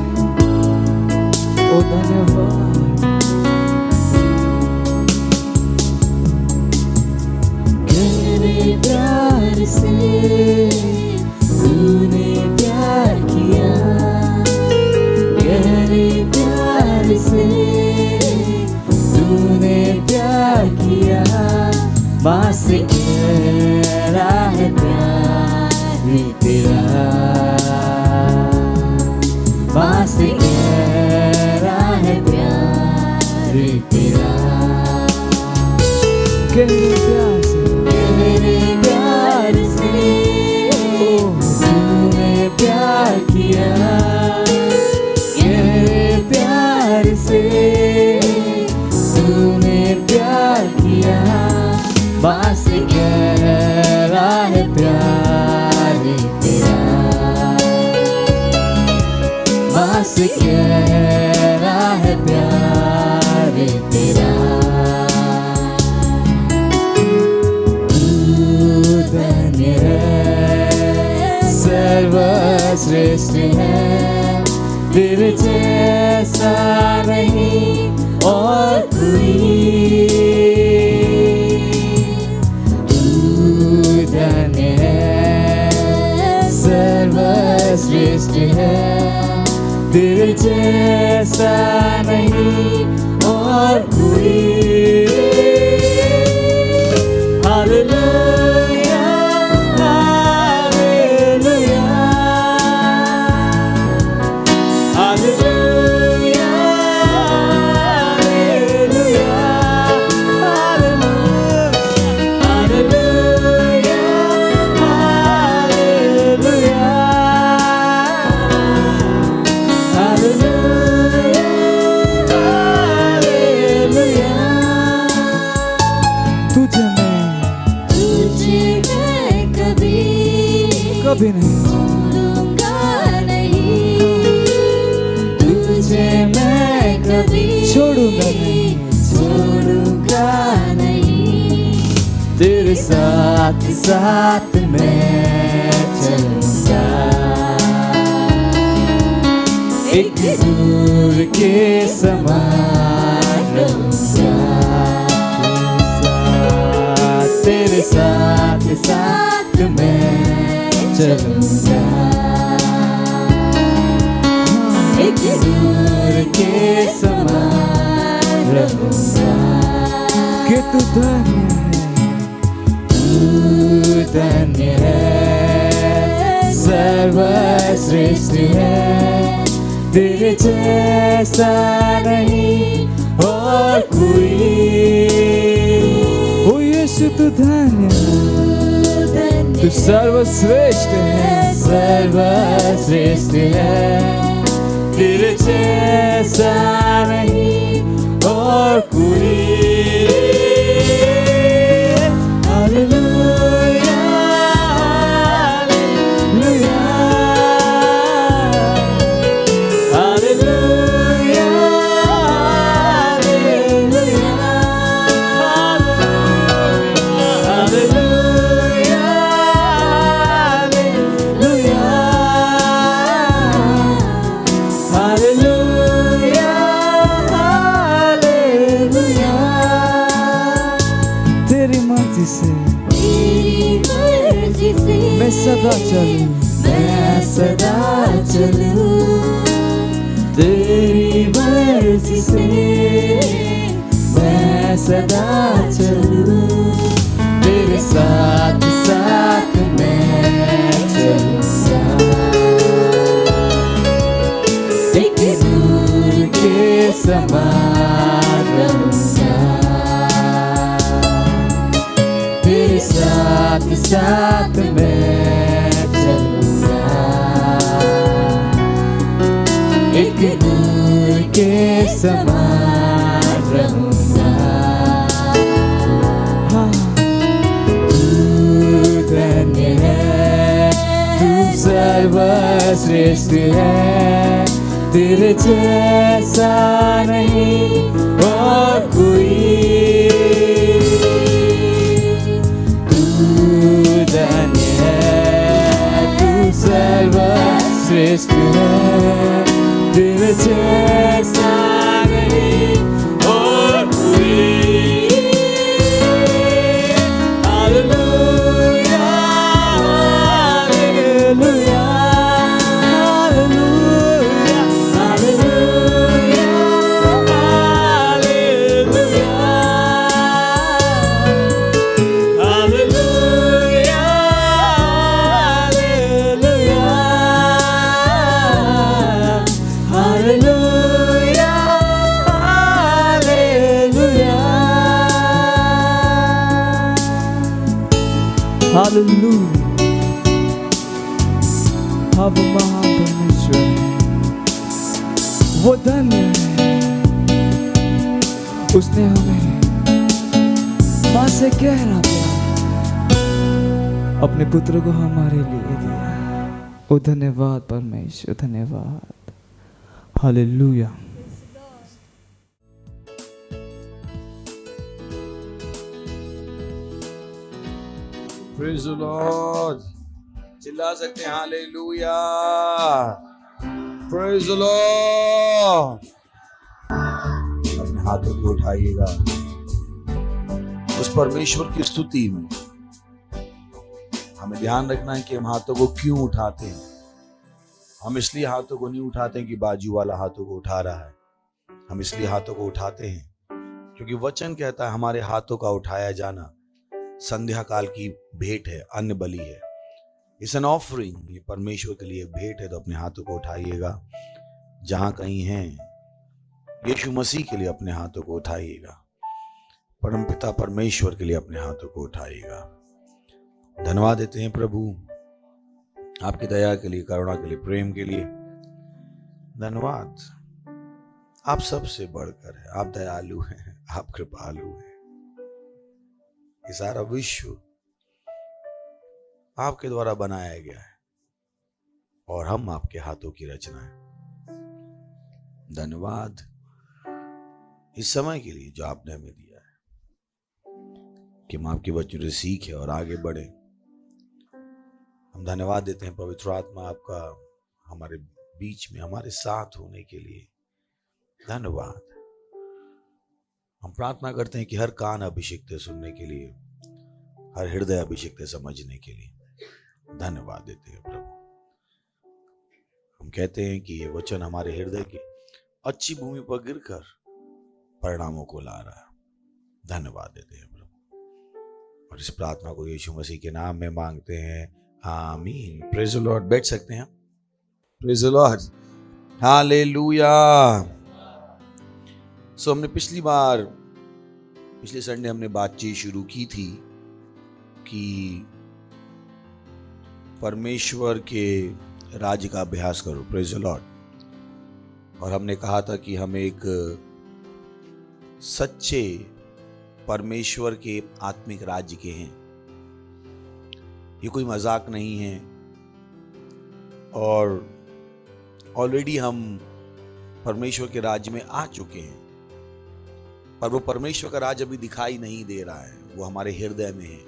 ओ धन्यवाद। गहरे प्यार से तूने प्यार किया, गहरे प्यार से तूने प्यार किया। माँ से गहरा है प्यार तेरा, माँ से गहरा है प्यार तेरा। गहरे प्यार से, गहरे प्यार से तूने प्यार किया, गहरे प्यार से तूने प्यार किया। माँ से गहरा है प्यार तेरा, माँ से गहरा है प्यार तेरा। सर्वश्रेष्ठ है, तेरे जैसा नहीं और कोई। तू धन्य है, सर्वश्रेष्ठ है, तेरे जैसा नहीं और कोई। हालेलुया, हालेलुया, साथ साथ मैं चलूंगा, एक दूर के समान रहूंगा, तेरे साथ साथ मैं चलूंगा, एक दूर के समान रहूंगा। कि तू धन्य है, सर्वश्रेष्ठ है, तेरे जैसा नहीं और कोई। ओ यीशु तू धन्य, तू सर्वश्रेष्ठ है, सर्वश्रेष्ठ है, तेरे जैसा नहीं और कोई। Hallelujah, hallelujah, hallelujah, hallelujah, hallelujah, hallelujah, hallelujah. तेरी मर्जी से मैं सदा चलूं, मैं सदा चलूं, तेरी मर्जी से मैं सदा चलूं, तेरे साथ साथ मैं चलूंगा, एक दूर के समान रहूंगा, तेरे साथ साथ मैं चलूंगा, एक दूर के समान रहूंगा। हाँ, तू धन्य है, तू सर्वश्रेष्ठ है, तेरे जैसा नहीं और कोई। धन्य है, तू सर्वश्रेष्ठ है, तेरे जैसा नहीं और कोई। Hallelujah, hallelujah, hallelujah, hallelujah, hallelujah, hallelujah, hallelujah, hallelujah. हाँ, वो महान परमेश्वर है, वो धन्य है, उसने हमें माँ से गहरा प्यार अपने पुत्र को हमारे लिए दिया। ओ धन्यवाद परमेश्वर, धन्यवाद। हालेलुया। Praise the Lord. चिल्ला सकते हैं हालेलुया, प्रेज़ द लॉर्ड। अपने हाथों को उठाइएगा उस परमेश्वर की स्तुति में। हमें ध्यान रखना है कि हम हाथों को क्यों उठाते हैं। हम इसलिए हाथों को नहीं उठाते हैं कि बाजू वाला हाथों को उठा रहा है। हम इसलिए हाथों को उठाते हैं क्योंकि वचन कहता है हमारे हाथों का उठाया जाना संध्या काल की भेंट है, अन्न बलि है। इट्स एन ऑफरिंग, ये परमेश्वर के लिए भेंट है। तो अपने हाथों को उठाइएगा जहां कहीं हैं, यीशु मसीह के लिए अपने हाथों को उठाइएगा, परमपिता परमेश्वर के लिए अपने हाथों को उठाइएगा। धन्यवाद देते हैं प्रभु आपकी दया के लिए, करुणा के लिए, प्रेम के लिए। धन्यवाद, आप सबसे बढ़कर है, आप दयालु हैं, आप कृपालु हैं। ये सारा विश्व आपके द्वारा बनाया गया है और हम आपके हाथों की रचना है। धन्यवाद इस समय के लिए जो आपने हमें दिया है कि हम आपके वचन से सीखें और आगे बढ़े। हम धन्यवाद देते हैं पवित्र आत्मा आपका हमारे बीच में हमारे साथ होने के लिए धन्यवाद। हम प्रार्थना करते हैं कि हर कान अभिषिक्त है सुनने के लिए, हर हृदय अभिषिक्त है समझने के लिए धन्यवाद देते हैं प्रभु। हम कहते हैं कि ये वचन हमारे हृदय की अच्छी भूमि पर गिरकर परिणामों को ला रहा है। धन्यवाद देते हैं प्रभु और इस प्रार्थना को यीशु मसीह के नाम में मांगते हैं, आमीन। Praise the lord. बैठ सकते हैं। Praise the lord, hallelujah. So हमने पिछले संडे हमने बातचीत शुरू की थी कि परमेश्वर के राज्य का अभ्यास करो। Praise the Lord. और हमने कहा था कि हम एक सच्चे परमेश्वर के आत्मिक राज्य के हैं। ये कोई मजाक नहीं है और ऑलरेडी हम परमेश्वर के राज्य में आ चुके हैं, पर वो परमेश्वर का राज्य अभी दिखाई नहीं दे रहा है, वो हमारे हृदय में है।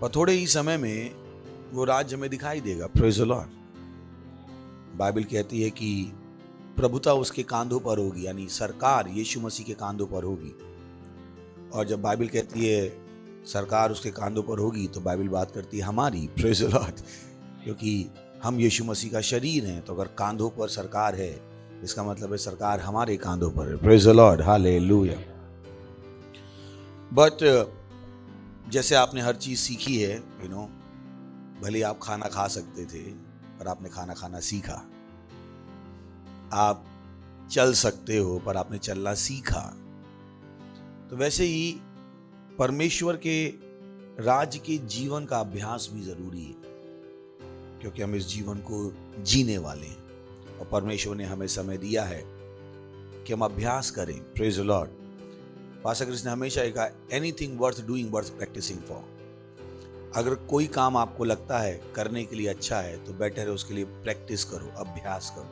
पर थोड़े ही समय में वो राज्य हमें दिखाई देगा। Praise the Lord. बाइबल कहती है कि प्रभुता उसके कांधों पर होगी, यानी सरकार यीशु मसीह के कांधों पर होगी। और जब बाइबल कहती है सरकार उसके कांधों पर होगी तो बाइबल बात करती है हमारी। Praise the Lord. क्योंकि हम यीशु मसीह का शरीर हैं, तो अगर कांधों पर सरकार है इसका मतलब है सरकार हमारे कांधों पर है। Praise the lord, hallelujah. But जैसे आपने हर चीज सीखी है, भले आप खाना खा सकते थे पर आपने खाना खाना सीखा। आप चल सकते हो पर आपने चलना सीखा। तो वैसे ही परमेश्वर के राज्य के जीवन का अभ्यास भी जरूरी है, क्योंकि हम इस जीवन को जीने वाले हैं और परमेश्वर ने हमें समय दिया है कि हम अभ्यास करें। Praise the lord. Pastor Krishna ने हमेशा कहा, anything worth doing worth practising for. अगर कोई काम आपको लगता है करने के लिए अच्छा है तो बेटर है उसके लिए प्रैक्टिस करो, अभ्यास करो।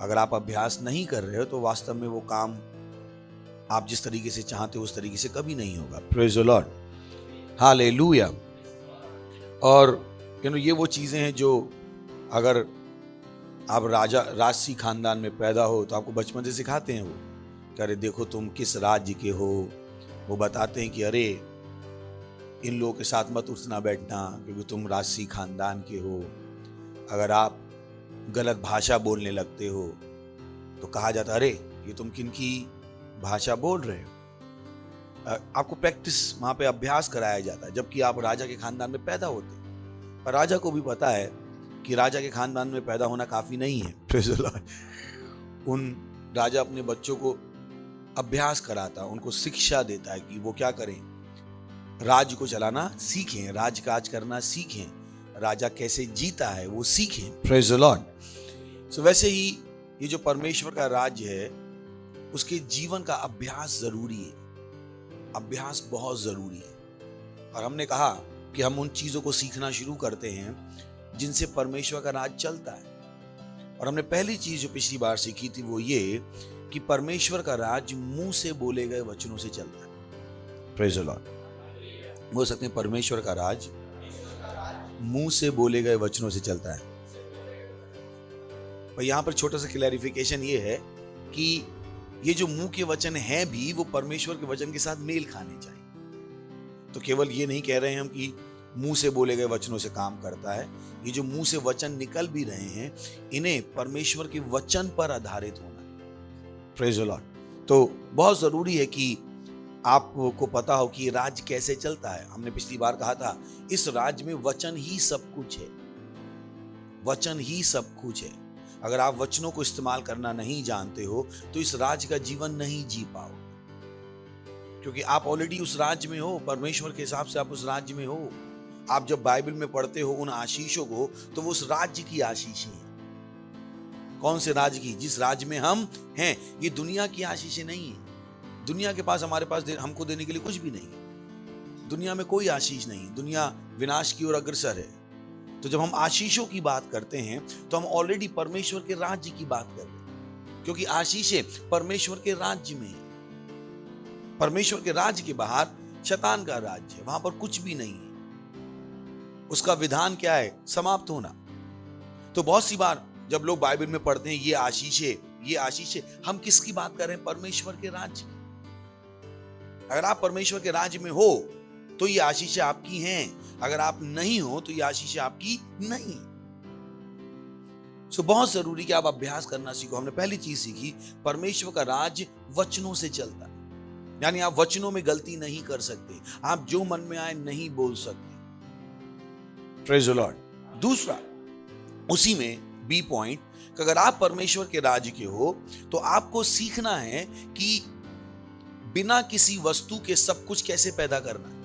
अगर आप अभ्यास नहीं कर रहे हो तो वास्तव में वो काम आप जिस तरीके से चाहते हो उस तरीके से कभी नहीं होगा। Praise the lord, hallelujah. और ये वो चीजें हैं जो अगर आप राजसी खानदान में पैदा हो तो आपको बचपन से सिखाते हैं वो कि अरे देखो तुम किस राज्य के हो। वो बताते हैं कि अरे इन लोगों के साथ मत उठना बैठना क्योंकि तुम राजसी खानदान के हो। अगर आप गलत भाषा बोलने लगते हो तो कहा जाता अरे ये तुम किनकी भाषा बोल रहे हो। आपको प्रैक्टिस वहां पे अभ्यास कराया जाता है, जबकि आप राजा के खानदान में पैदा होते हैं। पर राजा को भी पता है कि राजा के खानदान में पैदा होना काफी नहीं है। उन राजा अपने बच्चों को अभ्यास कराता, उनको शिक्षा देता है कि वो क्या करें, राज्य को चलाना सीखें, राजकाज करना सीखें, राजा कैसे जीता है वो सीखें। Praise the Lord. सो वैसे ही ये जो परमेश्वर का राज्य है उसके जीवन का अभ्यास जरूरी है। अभ्यास बहुत जरूरी है। और हमने कहा कि हम उन चीजों को सीखना शुरू करते हैं जिनसे परमेश्वर का राज चलता है। और हमने पहली चीज जो पिछली बार सीखी थी वो ये कि परमेश्वर का राज मुंह से बोले गए वचनों से चलता है। Praise the Lord. बोल सकते हैं परमेश्वर का राज मुंह से बोले गए वचनों से चलता है। पर यहां पर छोटा सा क्लैरिफिकेशन ये है कि ये जो मुंह के वचन हैं भी वो परमेश्वर के वचन के साथ मेल खाने चाहिए। तो केवल ये नहीं कह रहे हैं हम कि मुंह से बोले गए वचनों से काम करता है। ये जो मुंह से वचन निकल भी रहे हैं इन्हें परमेश्वर के वचन पर आधारित होना है। Praise the lord. तो बहुत जरूरी है कि आपको पता हो कि राज्य कैसे चलता है। हमने पिछली बार कहा था इस राज्य में वचन ही सब कुछ है। वचन ही सब कुछ है। अगर आप वचनों को इस्तेमाल करना नहीं जानते हो तो इस राज्य का जीवन नहीं जी पाओ, क्योंकि आप ऑलरेडी उस राज्य में हो। परमेश्वर के हिसाब से आप उस राज्य में हो। आप जब बाइबल में पढ़ते हो उन आशीषों को तो वो उस राज्य की आशीषें हैं। कौन से राज्य की? जिस राज्य में हम हैं। ये दुनिया की आशीषें नहीं है। दुनिया के पास हमारे पास हमको देने के लिए कुछ भी नहीं। दुनिया में कोई आशीष नहीं। दुनिया विनाश की ओर अग्रसर है। तो जब हम आशीषों की बात करते हैं तो हम ऑलरेडी परमेश्वर के राज्य की बात कर रहे हैं, क्योंकि आशीषें परमेश्वर के राज्य में है। परमेश्वर के राज्य के बाहर शैतान का राज्य है, वहां पर कुछ भी नहीं है। उसका विधान क्या है? समाप्त होना। तो बहुत सी बार जब लोग बाइबल में पढ़ते हैं ये आशीष है, ये आशीष है, हम किसकी बात कर रहे हैं? परमेश्वर के राज्य की। अगर आप परमेश्वर के राज्य में हो तो ये आशीषें आपकी हैं, अगर आप नहीं हो तो ये आशीषें आपकी नहीं। सो बहुत जरूरी कि आप अभ्यास करना सीखो। हमने पहली चीज सीखी, परमेश्वर का राज्य वचनों से चलता है, यानी आप वचनों में गलती नहीं कर सकते, आप जो मन में आए नहीं बोल सकते। Praise the Lord. दूसरा, उसी में बी पॉइंट, कि अगर आप परमेश्वर के राज्य के हो तो आपको सीखना है कि बिना किसी वस्तु के सब कुछ कैसे पैदा करना है।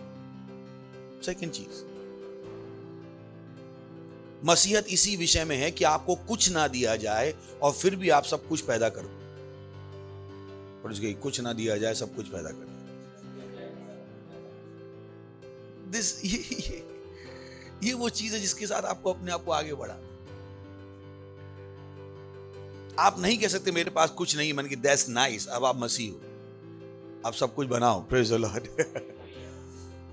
सेकंड चीज, मसीहत इसी विषय में है कि आपको कुछ ना दिया जाए और फिर भी आप सब कुछ पैदा कर दो। कुछ ना दिया जाए, सब कुछ पैदा कर दो। ये वो चीज है जिसके साथ आपको अपने आप को आगे बढ़ा। आप नहीं कह सकते मेरे पास कुछ नहीं, मन की दैट्स नाइस, अब आप मसीह हो, आप सब कुछ बनाओ। Praise the lord.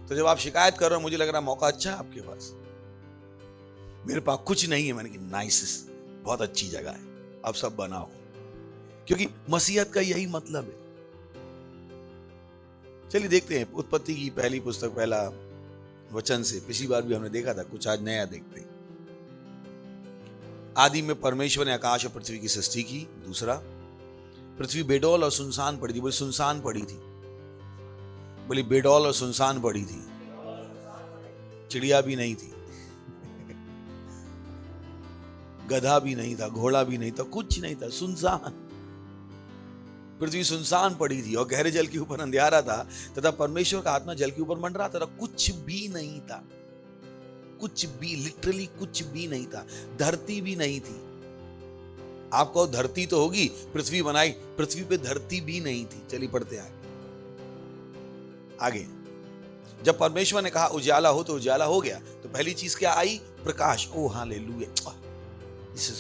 तो जब आप शिकायत कर रहे हो, मुझे लग रहा मौका अच्छा है आपके पास, मेरे पास कुछ नहीं है, मैंने कहा नाइस, बहुत अच्छी जगह है, अब सब बनाओ, क्योंकि मसीहत का यही मतलब है। चलिए देखते हैं उत्पत्ति की पहली पुस्तक, पहला वचन से। पिछली बार भी हमने देखा था, कुछ आज नया देखते हैं। आदि में परमेश्वर ने आकाश और पृथ्वी की सृष्टि की। दूसरा, पृथ्वी बेडौल और सुनसान पड़ी थी। बोली सुनसान पड़ी थी, बोली बेडौल और सुनसान पड़ी थी। चिड़िया भी नहीं थी, गधा भी नहीं था, घोड़ा भी नहीं था, कुछ नहीं था, सुनसान। पृथ्वी सुनसान पड़ी थी और गहरे जल के ऊपर अंधियारा था, तथा परमेश्वर का आत्मा जल के ऊपर मंडरा था। कुछ भी नहीं था, कुछ भी, लिटरली कुछ भी नहीं था। धरती भी नहीं थी। आपको धरती तो होगी, पृथ्वी बनाई, पृथ्वी पे धरती भी नहीं थी। चलिए पढ़ते हैं आगे। जब परमेश्वर ने कहा उजाला हो तो उजाला हो गया। तो पहली चीज क्या आई? प्रकाश। Oh hallelujah, this is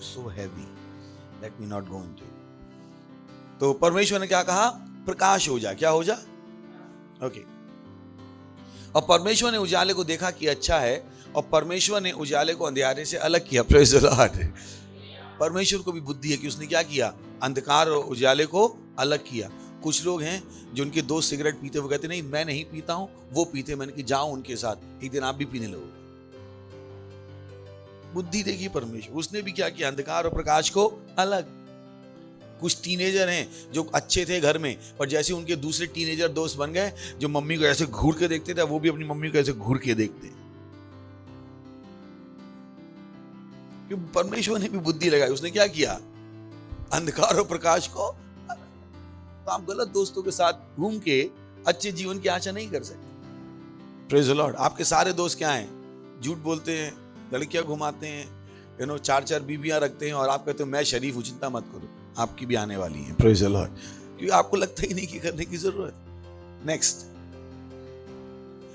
so heavy, let me not go into. तो परमेश्वर ने क्या कहा? प्रकाश हो जा। क्या हो जा? ओके। और परमेश्वर ने उजाले को देखा कि अच्छा है, और परमेश्वर ने उजाले को अंधियारे से अलग किया। Praise the Lord. परमेश्वर को भी बुद्धि है कि उसने क्या किया? अंधकार और उजाले को अलग किया। कुछ लोग हैं जो उनके दोस्त सिगरेट पीते हुए कहते नहीं मैं नहीं पीता हूं, वो पीते, मैंने कि जाओ उनके साथ, एक दिन आप भी पीने लगोगे। बुद्धि देखिए परमेश्वर, उसने भी क्या किया? अंधकार और प्रकाश को अलग। कुछ टीनेजर हैं जो अच्छे थे घर में, पर जैसे उनके दूसरे टीनेजर दोस्त बन गए जो मम्मी को ऐसे घूर के देखते थे, वो भी अपनी मम्मी को ऐसे घूर के देखते। परमेश्वर ने भी बुद्धि लगाई, उसने क्या किया? अंधकार और प्रकाश को। तो आप गलत दोस्तों के साथ घूम के अच्छे जीवन की आशा नहीं कर सकते। Praise the Lord. आपके सारे दोस्त क्या हैं? झूठ बोलते हैं, लड़कियां घुमाते हैं, 4-4 बीबियां रखते हैं, और आप कहते हो मैं शरीफ हूं, चिंता मत करो, आपकी भी आने वाली है। Praise the Lord. क्योंकि आपको लगता ही नहीं कि करने की जरूरत। नेक्स्ट।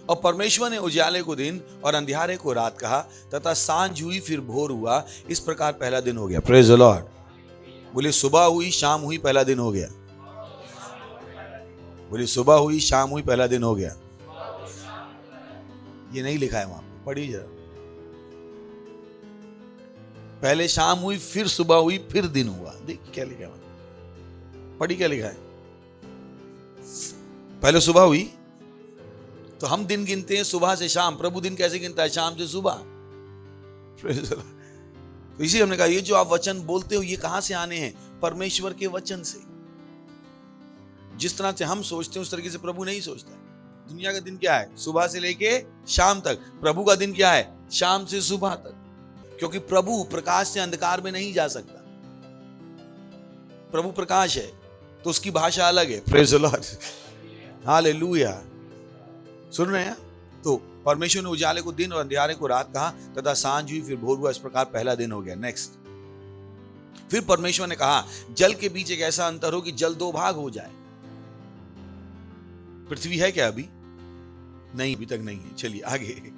और परमेश्वर ने उजाले को दिन और अंधियारे को रात कहा, तथा सांझ हुई फिर भोर हुआ, इस प्रकार पहला दिन हो गया। Praise the Lord. बोले सुबह हुई, शाम हुई, पहला दिन हो गया। बोले सुबह हुई, शाम हुई, पहला दिन हो गया। ये नहीं लिखा है वहां पे, पढ़िए जरा। पहले शाम हुई, फिर सुबह हुई, फिर दिन हुआ। देखिए क्या लिखा है, पढ़ी क्या लिखा है? पहले सुबह हुई, तो हम दिन गिनते हैं सुबह से शाम। प्रभु दिन कैसे गिनता है? शाम से सुबह। तो इसी हमने कहा ये जो आप वचन बोलते हो ये कहां से आने हैं? परमेश्वर के वचन से। जिस तरह से हम सोचते हैं उस तरीके से प्रभु नहीं सोचता है। दुनिया का दिन क्या है? सुबह से लेके शाम तक। प्रभु का दिन क्या है? शाम से सुबह तक। क्योंकि प्रभु प्रकाश से अंधकार में नहीं जा सकता। प्रभु प्रकाश है तो उसकी भाषा अलग है। Praise the lord, hallelujah. सुन रहे हैं? तो परमेश्वर ने उजाले को दिन और अंधियारे को रात कहा, तथा सांझ हुई फिर भोर हुआ, इस प्रकार पहला दिन हो गया। नेक्स्ट। फिर परमेश्वर ने कहा जल के बीच एक ऐसा अंतर हो कि जल 2 भाग हो जाए। पृथ्वी है क्या अभी? नहीं, अभी तक नहीं है। चलिए आगे।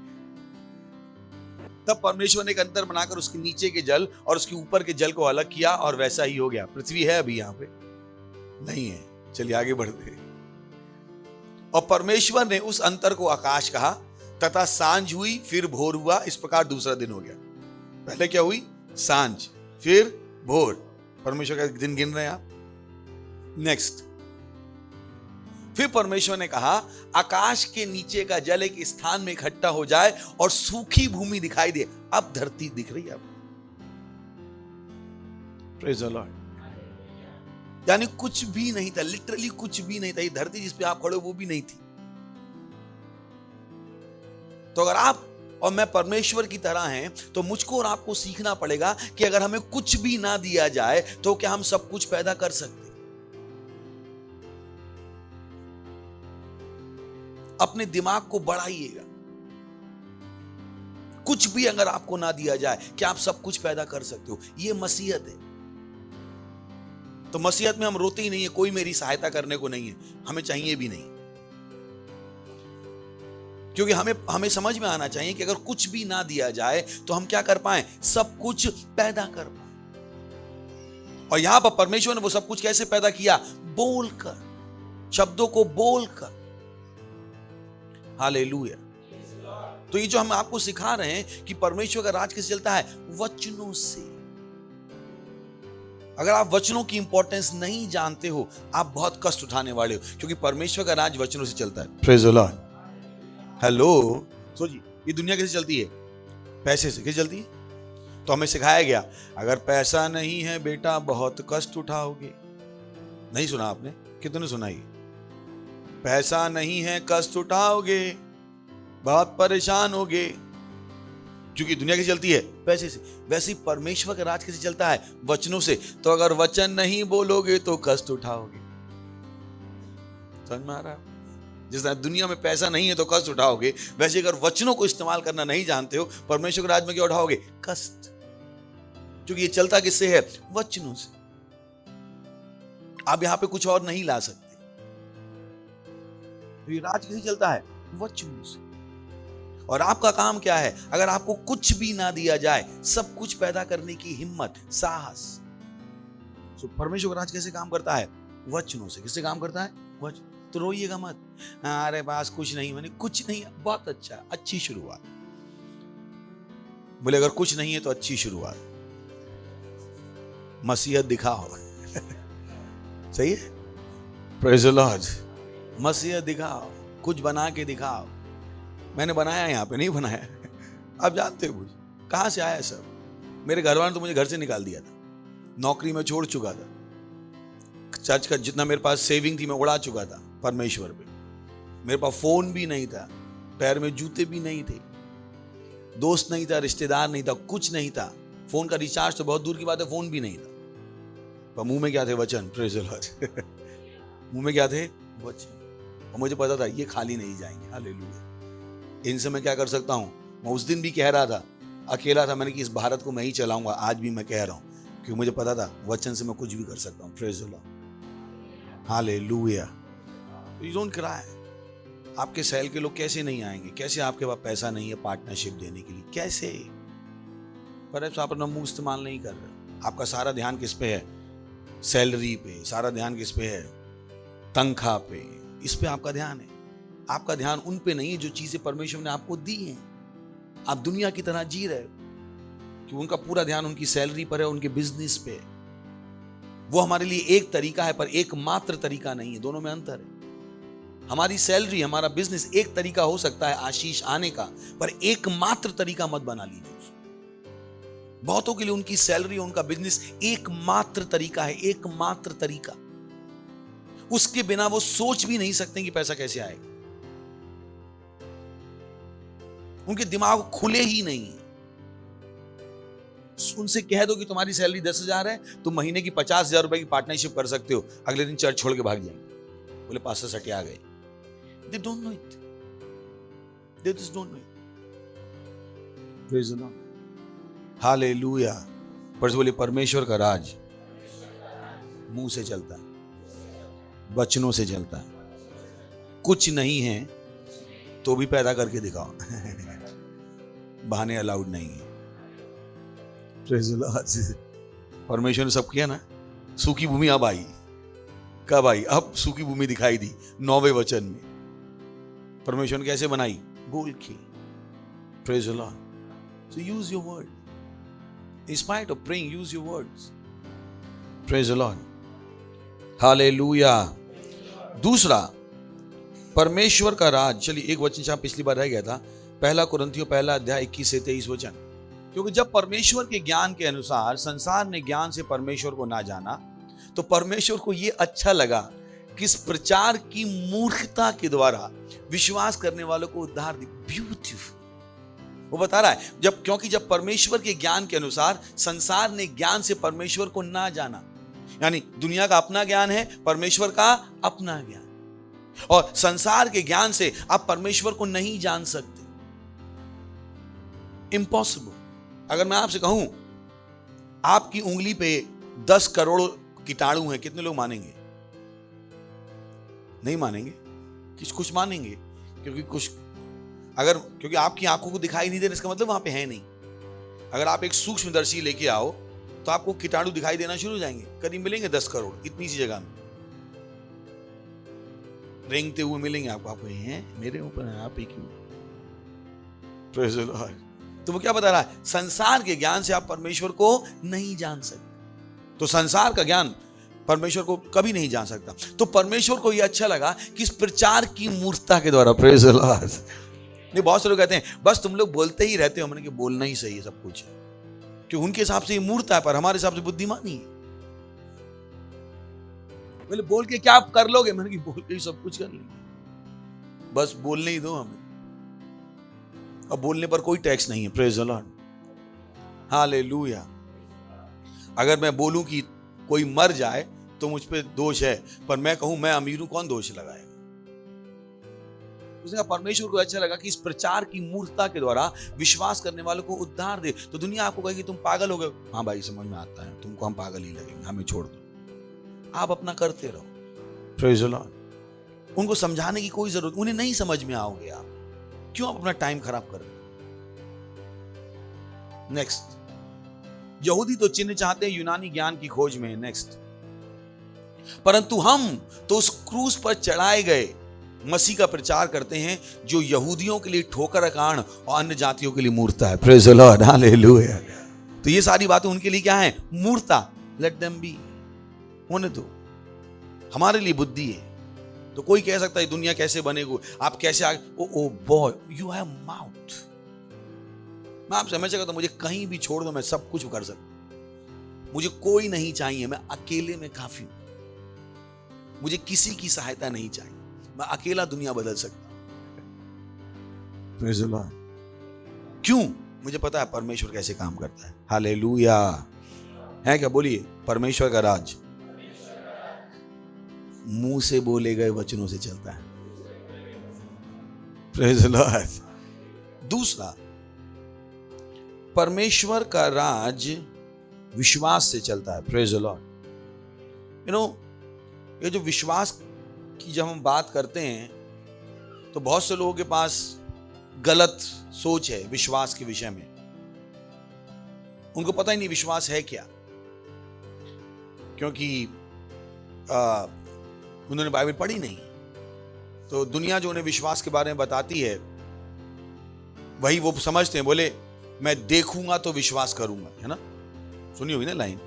तब परमेश्वर ने एक अंतर बनाकर उसके नीचे के जल और उसके ऊपर के जल को अलग किया, और वैसा ही हो गया। पृथ्वी है अभी यहाँ पे? नहीं है। चलिए आगे बढ़ते हैं। और परमेश्वर ने उस अंतर को आकाश कहा, तथा सांझ हुई, फिर भोर हुआ। इस प्रकार दूसरा दिन हो गया। पहले क्या हुई? सांझ, फिर भोर। परमेश्वर का दिन गिन रहे हैं आप। नेक्स्ट, फिर परमेश्वर ने कहा, आकाश के नीचे का जल एक स्थान में इकट्ठा हो जाए और सूखी भूमि दिखाई दे। अब धरती दिख रही है आपको। Praise the Lord. यानी कुछ भी नहीं था, लिटरली कुछ भी नहीं था। ये धरती जिस पे आप खड़े हो वो भी नहीं थी। तो अगर आप और मैं परमेश्वर की तरह हैं तो मुझको और आपको सीखना पड़ेगा कि अगर हमें कुछ भी ना दिया जाए तो क्या हम सब कुछ पैदा कर सकते? अपने दिमाग को बढ़ाइएगा। कुछ भी अगर आपको ना दिया जाए, क्या आप सब कुछ पैदा कर सकते हो? यह मसीहत है। तो मसीहत में हम रोते ही नहीं है, कोई मेरी सहायता करने को नहीं है, हमें चाहिए भी नहीं। क्योंकि हमें समझ में आना चाहिए कि अगर कुछ भी ना दिया जाए तो हम क्या कर पाए? सब कुछ पैदा कर पाए। और यहां पर परमेश्वर ने वो सब कुछ कैसे पैदा किया? बोलकर, शब्दों को बोलकर। हालेलुया। तो ये जो हम आपको सिखा रहे हैं कि परमेश्वर का राज कैसे चलता है? वचनों से। अगर आप वचनों की इंपॉर्टेंस नहीं जानते हो, आप बहुत कष्ट उठाने वाले हो, क्योंकि परमेश्वर का राज वचनों से चलता है। Praise the Lord. हेलो, सोचिए, ये दुनिया कैसे चलती है? पैसे से। कैसे चलती है? तो हमें सिखाया गया, अगर पैसा नहीं है बेटा बहुत कष्ट उठाओगे। नहीं सुना आपने? कितने सुना? ये पैसा नहीं है, कष्ट उठाओगे, बहुत परेशान होगे। क्योंकि दुनिया कैसे चलती है? पैसे से। वैसे ही परमेश्वर का राज कैसे चलता है? वचनों से। तो अगर वचन नहीं बोलोगे तो कष्ट उठाओगे। समझ में आ रहा है? जिस तरह दुनिया में पैसा नहीं है तो कष्ट उठाओगे, वैसे अगर वचनों को इस्तेमाल करना नहीं जानते हो, परमेश्वर के राज में क्या उठाओगे? कष्ट। क्योंकि ये चलता किससे है? वचनों से। आप यहां पे कुछ और नहीं ला सकते। तो ये राज कैसे चलता है? वचनों से। और आपका काम क्या है? अगर आपको कुछ भी ना दिया जाए, सब कुछ पैदा करने की हिम्मत, साहस। तो परमेश्वर का राज कैसे काम करता है? वचनों से। किससे काम करता है? वचन। तो रोइएगा मत, अरे पास कुछ नहीं, मैंने कुछ नहीं। बहुत अच्छा, अच्छी शुरुआत। बोले अगर कुछ नहीं है तो अच्छी शुरुआत। मसीहत दिखाओ। सही है? Praise the Lord. मसीहत दिखाओ, कुछ बना के दिखाओ। मैंने बनाया, यहाँ पे नहीं बनाया। आप जानते हो मुझे कहां से आया सब। मेरे घर वालों ने तो मुझे घर से निकाल दिया था, नौकरी में छोड़ चुका था, चर्च का जितना मेरे पास सेविंग थी मैं उड़ा चुका था परमेश्वर पे। मेरे पास फोन भी नहीं था, पैर में जूते भी नहीं थे, दोस्त नहीं था, रिश्तेदार नहीं था, कुछ नहीं था। फोन का रिचार्ज तो बहुत दूर की बात है, फोन भी नहीं था। पर मुंह में क्या थे? वचन। Praise the Lord. मुंह में क्या थे? वचन। और मुझे पता था ये खाली नहीं जाएंगे। हालेलुया। इनसे मैं क्या कर सकता हूं? मैं उस दिन भी कह रहा था, अकेला था, मैंने कि इस भारत को मैं ही चलाऊंगा। आज भी मैं कह रहा हूं, क्योंकि मुझे पता था वचन से मैं कुछ भी कर सकता हूं। Praise the lord. Hallelujah. You don't cry. आपके सेल के लोग कैसे नहीं आएंगे? कैसे आपके पास पैसा नहीं है पार्टनरशिप देने के लिए? कैसे? पर आप अपना मुंह इस्तेमाल नहीं कर रहे। आपका सारा ध्यान किस पे है? सैलरी पे। सारा ध्यान किस पे है? तनख्वाह पे। इस पे आपका ध्यान है। आपका ध्यान उन पे नहीं है जो चीजें परमेश्वर ने आपको दी हैं। आप दुनिया की तरह जी रहे हो कि उनका पूरा ध्यान उनकी सैलरी पर है, उनके बिजनेस पे। वो हमारे लिए एक तरीका है पर एकमात्र तरीका नहीं है। दोनों में अंतर है। हमारी सैलरी, हमारा बिजनेस एक तरीका हो सकता है आशीष आने का, पर एकमात्र तरीका मत बना लीजिए। बहुतों के लिए उनकी सैलरी, उनका बिजनेस एकमात्र तरीका है, एकमात्र तरीका। उसके बिना वो सोच भी नहीं सकते कि पैसा कैसे आएगा। उनके दिमाग खुले ही नहीं। उनसे कह दो कि तुम्हारी सैलरी 10,000 है, तुम महीने की 50,000 रुपए की पार्टनरशिप कर सकते हो, अगले दिन चर्च छोड़ के भाग जाएंगे। बोले पास्टर सटे आ गए। They don't know it. They just don't know it. Praise the Lord. Hallelujah. पर बोले परमेश्वर का राज मुंह से चलता है, वचनों से चलता है। कुछ नहीं है तो भी पैदा करके दिखाओ। बहाने अलाउड नहीं है। Praise the Lord. परमेश्वर ने सब किया ना। सूखी भूमि अब आई। कब आई? अब सूखी भूमि दिखाई दी 9वें वचन में। परमेश्वर ने कैसे बनाई? बोल के। Praise the Lord. So use your word, in spite of praying, use your words. Praise the lord, hallelujah. दूसरा, परमेश्वर का राज। चलिए एक वचन जहां पिछली बार रह गया था, पहला कुरिन्थियों पहला अध्याय 21 से 23 वचन। क्योंकि जब परमेश्वर के ज्ञान के अनुसार संसार ने ज्ञान से परमेश्वर को ना जाना, तो परमेश्वर को यह अच्छा लगा कि इस प्रचार की मूर्खता के द्वारा विश्वास करने वालों को उद्धार दी। ब्यूटीफुल। वो बता रहा है क्योंकि जब परमेश्वर के ज्ञान के अनुसार संसार ने ज्ञान से परमेश्वर को ना जाना, यानी दुनिया का अपना ज्ञान है, परमेश्वर का अपना ज्ञान, और संसार के ज्ञान से आप परमेश्वर को नहीं जान सकते। इम्पॉसिबल। अगर मैं आपसे कहूं आपकी उंगली पे 10 करोड़ कीटाणु हैं, कितने लोग मानेंगे? नहीं मानेंगे। कुछ मानेंगे, क्योंकि आपकी आंखों को दिखाई नहीं दे रहा, इसका मतलब वहां पे है नहीं। अगर आप एक सूक्ष्मदर्शी लेके आओ तो आपको कीटाणु दिखाई देना शुरू हो जाएंगे। करीब मिलेंगे 10 करोड़ इतनी सी जगह में, रेंगते हुए मिलेंगे आपको हैं मेरे ऊपर है, आप ही क्यों? Praise the lord. तो वो क्या बता रहा है? संसार के ज्ञान से आप परमेश्वर को नहीं जान सकते। तो संसार का ज्ञान परमेश्वर को कभी नहीं जान सकता। तो परमेश्वर को यह अच्छा लगा कि इस प्रचार की मूर्खता के द्वारा, प्रेज़ द लॉर्ड। नहीं, बहुत से लोग कहते हैं बस तुम लोग बोलते ही रहते हो। हमने कि बोलना ही सही है सब कुछ, कि उनके हिसाब से ये मूर्खता है, पर हमारे हिसाब से बुद्धिमानी है। बोले बोल के क्या आप कर लोगे? मैंने कि बोल के ही सब कुछ कर लेंगे, बस बोलने ही दो हमें। अब बोलने पर कोई टैक्स नहीं है। Praise the lord, hallelujah. अगर मैं बोलूं कि कोई मर जाए तो मुझ पे दोष है, पर मैं कहूं मैं अमीर हूं, कौन दोष लगाएगा? उसने कहा परमेश्वर को अच्छा लगा कि इस प्रचार की मूर्खता के द्वारा विश्वास करने वालों को उद्धार दे। तो दुनिया आपको कहेगी तुम पागल हो गए। हाँ भाई, समझ में आता है, तुमको हम पागल ही लगेंगे, हमें छोड़ दो, आप अपना करते रहो। Praise the Lord. उनको समझाने की कोई जरूरत, उन्हें नहीं समझ में आओगे आप, क्यों आप अपना टाइम खराब कर रहे हो? नेक्स्ट, यहूदी तो चिन्ह चाहते हैं, यूनानी ज्ञान की खोज में। नेक्स्ट, परंतु हम तो उस क्रूस पर चढ़ाए गए मसीह का प्रचार करते हैं, जो यहूदियों के लिए ठोकर का कारण और अन्य जातियों के लिए मूर्खता है। Praise the lord, hallelujah. तो ये सारी बातें उनके लिए क्या है? मूर्खता। लेट देम बी, होने दो। हमारे लिए बुद्धि है। तो कोई कह सकता है दुनिया कैसे बनेगी, आप कैसे आगे? Oh boy, you have mouth. मैं आपसे हमेशा कहता हूं, मुझे कहीं भी छोड़ दो, मैं सब कुछ कर सकता। मुझे कोई नहीं चाहिए, मैं अकेले में काफी हूं। मुझे किसी की सहायता नहीं चाहिए, मैं अकेला दुनिया बदल सकता हूं। Praise the Lord. क्यों? मुझे पता है परमेश्वर कैसे काम करता है। हालेलुया। है क्या? बोलिए, परमेश्वर का राज मुंह से बोले गए वचनों से चलता है। Praise the Lord. दूसरा, परमेश्वर का राज विश्वास से चलता है। Praise the Lord. ये जो विश्वास की जब हम बात करते हैं, तो बहुत से लोगों के पास गलत सोच है विश्वास के विषय में। उनको पता ही नहीं विश्वास है क्या, क्योंकि उन्होंने बाइबल पढ़ी नहीं। तो दुनिया जो उन्हें विश्वास के बारे में बताती है, वही वो समझते हैं। बोले मैं देखूंगा तो विश्वास करूंगा, है ना? सुनी होगी ना लाइन,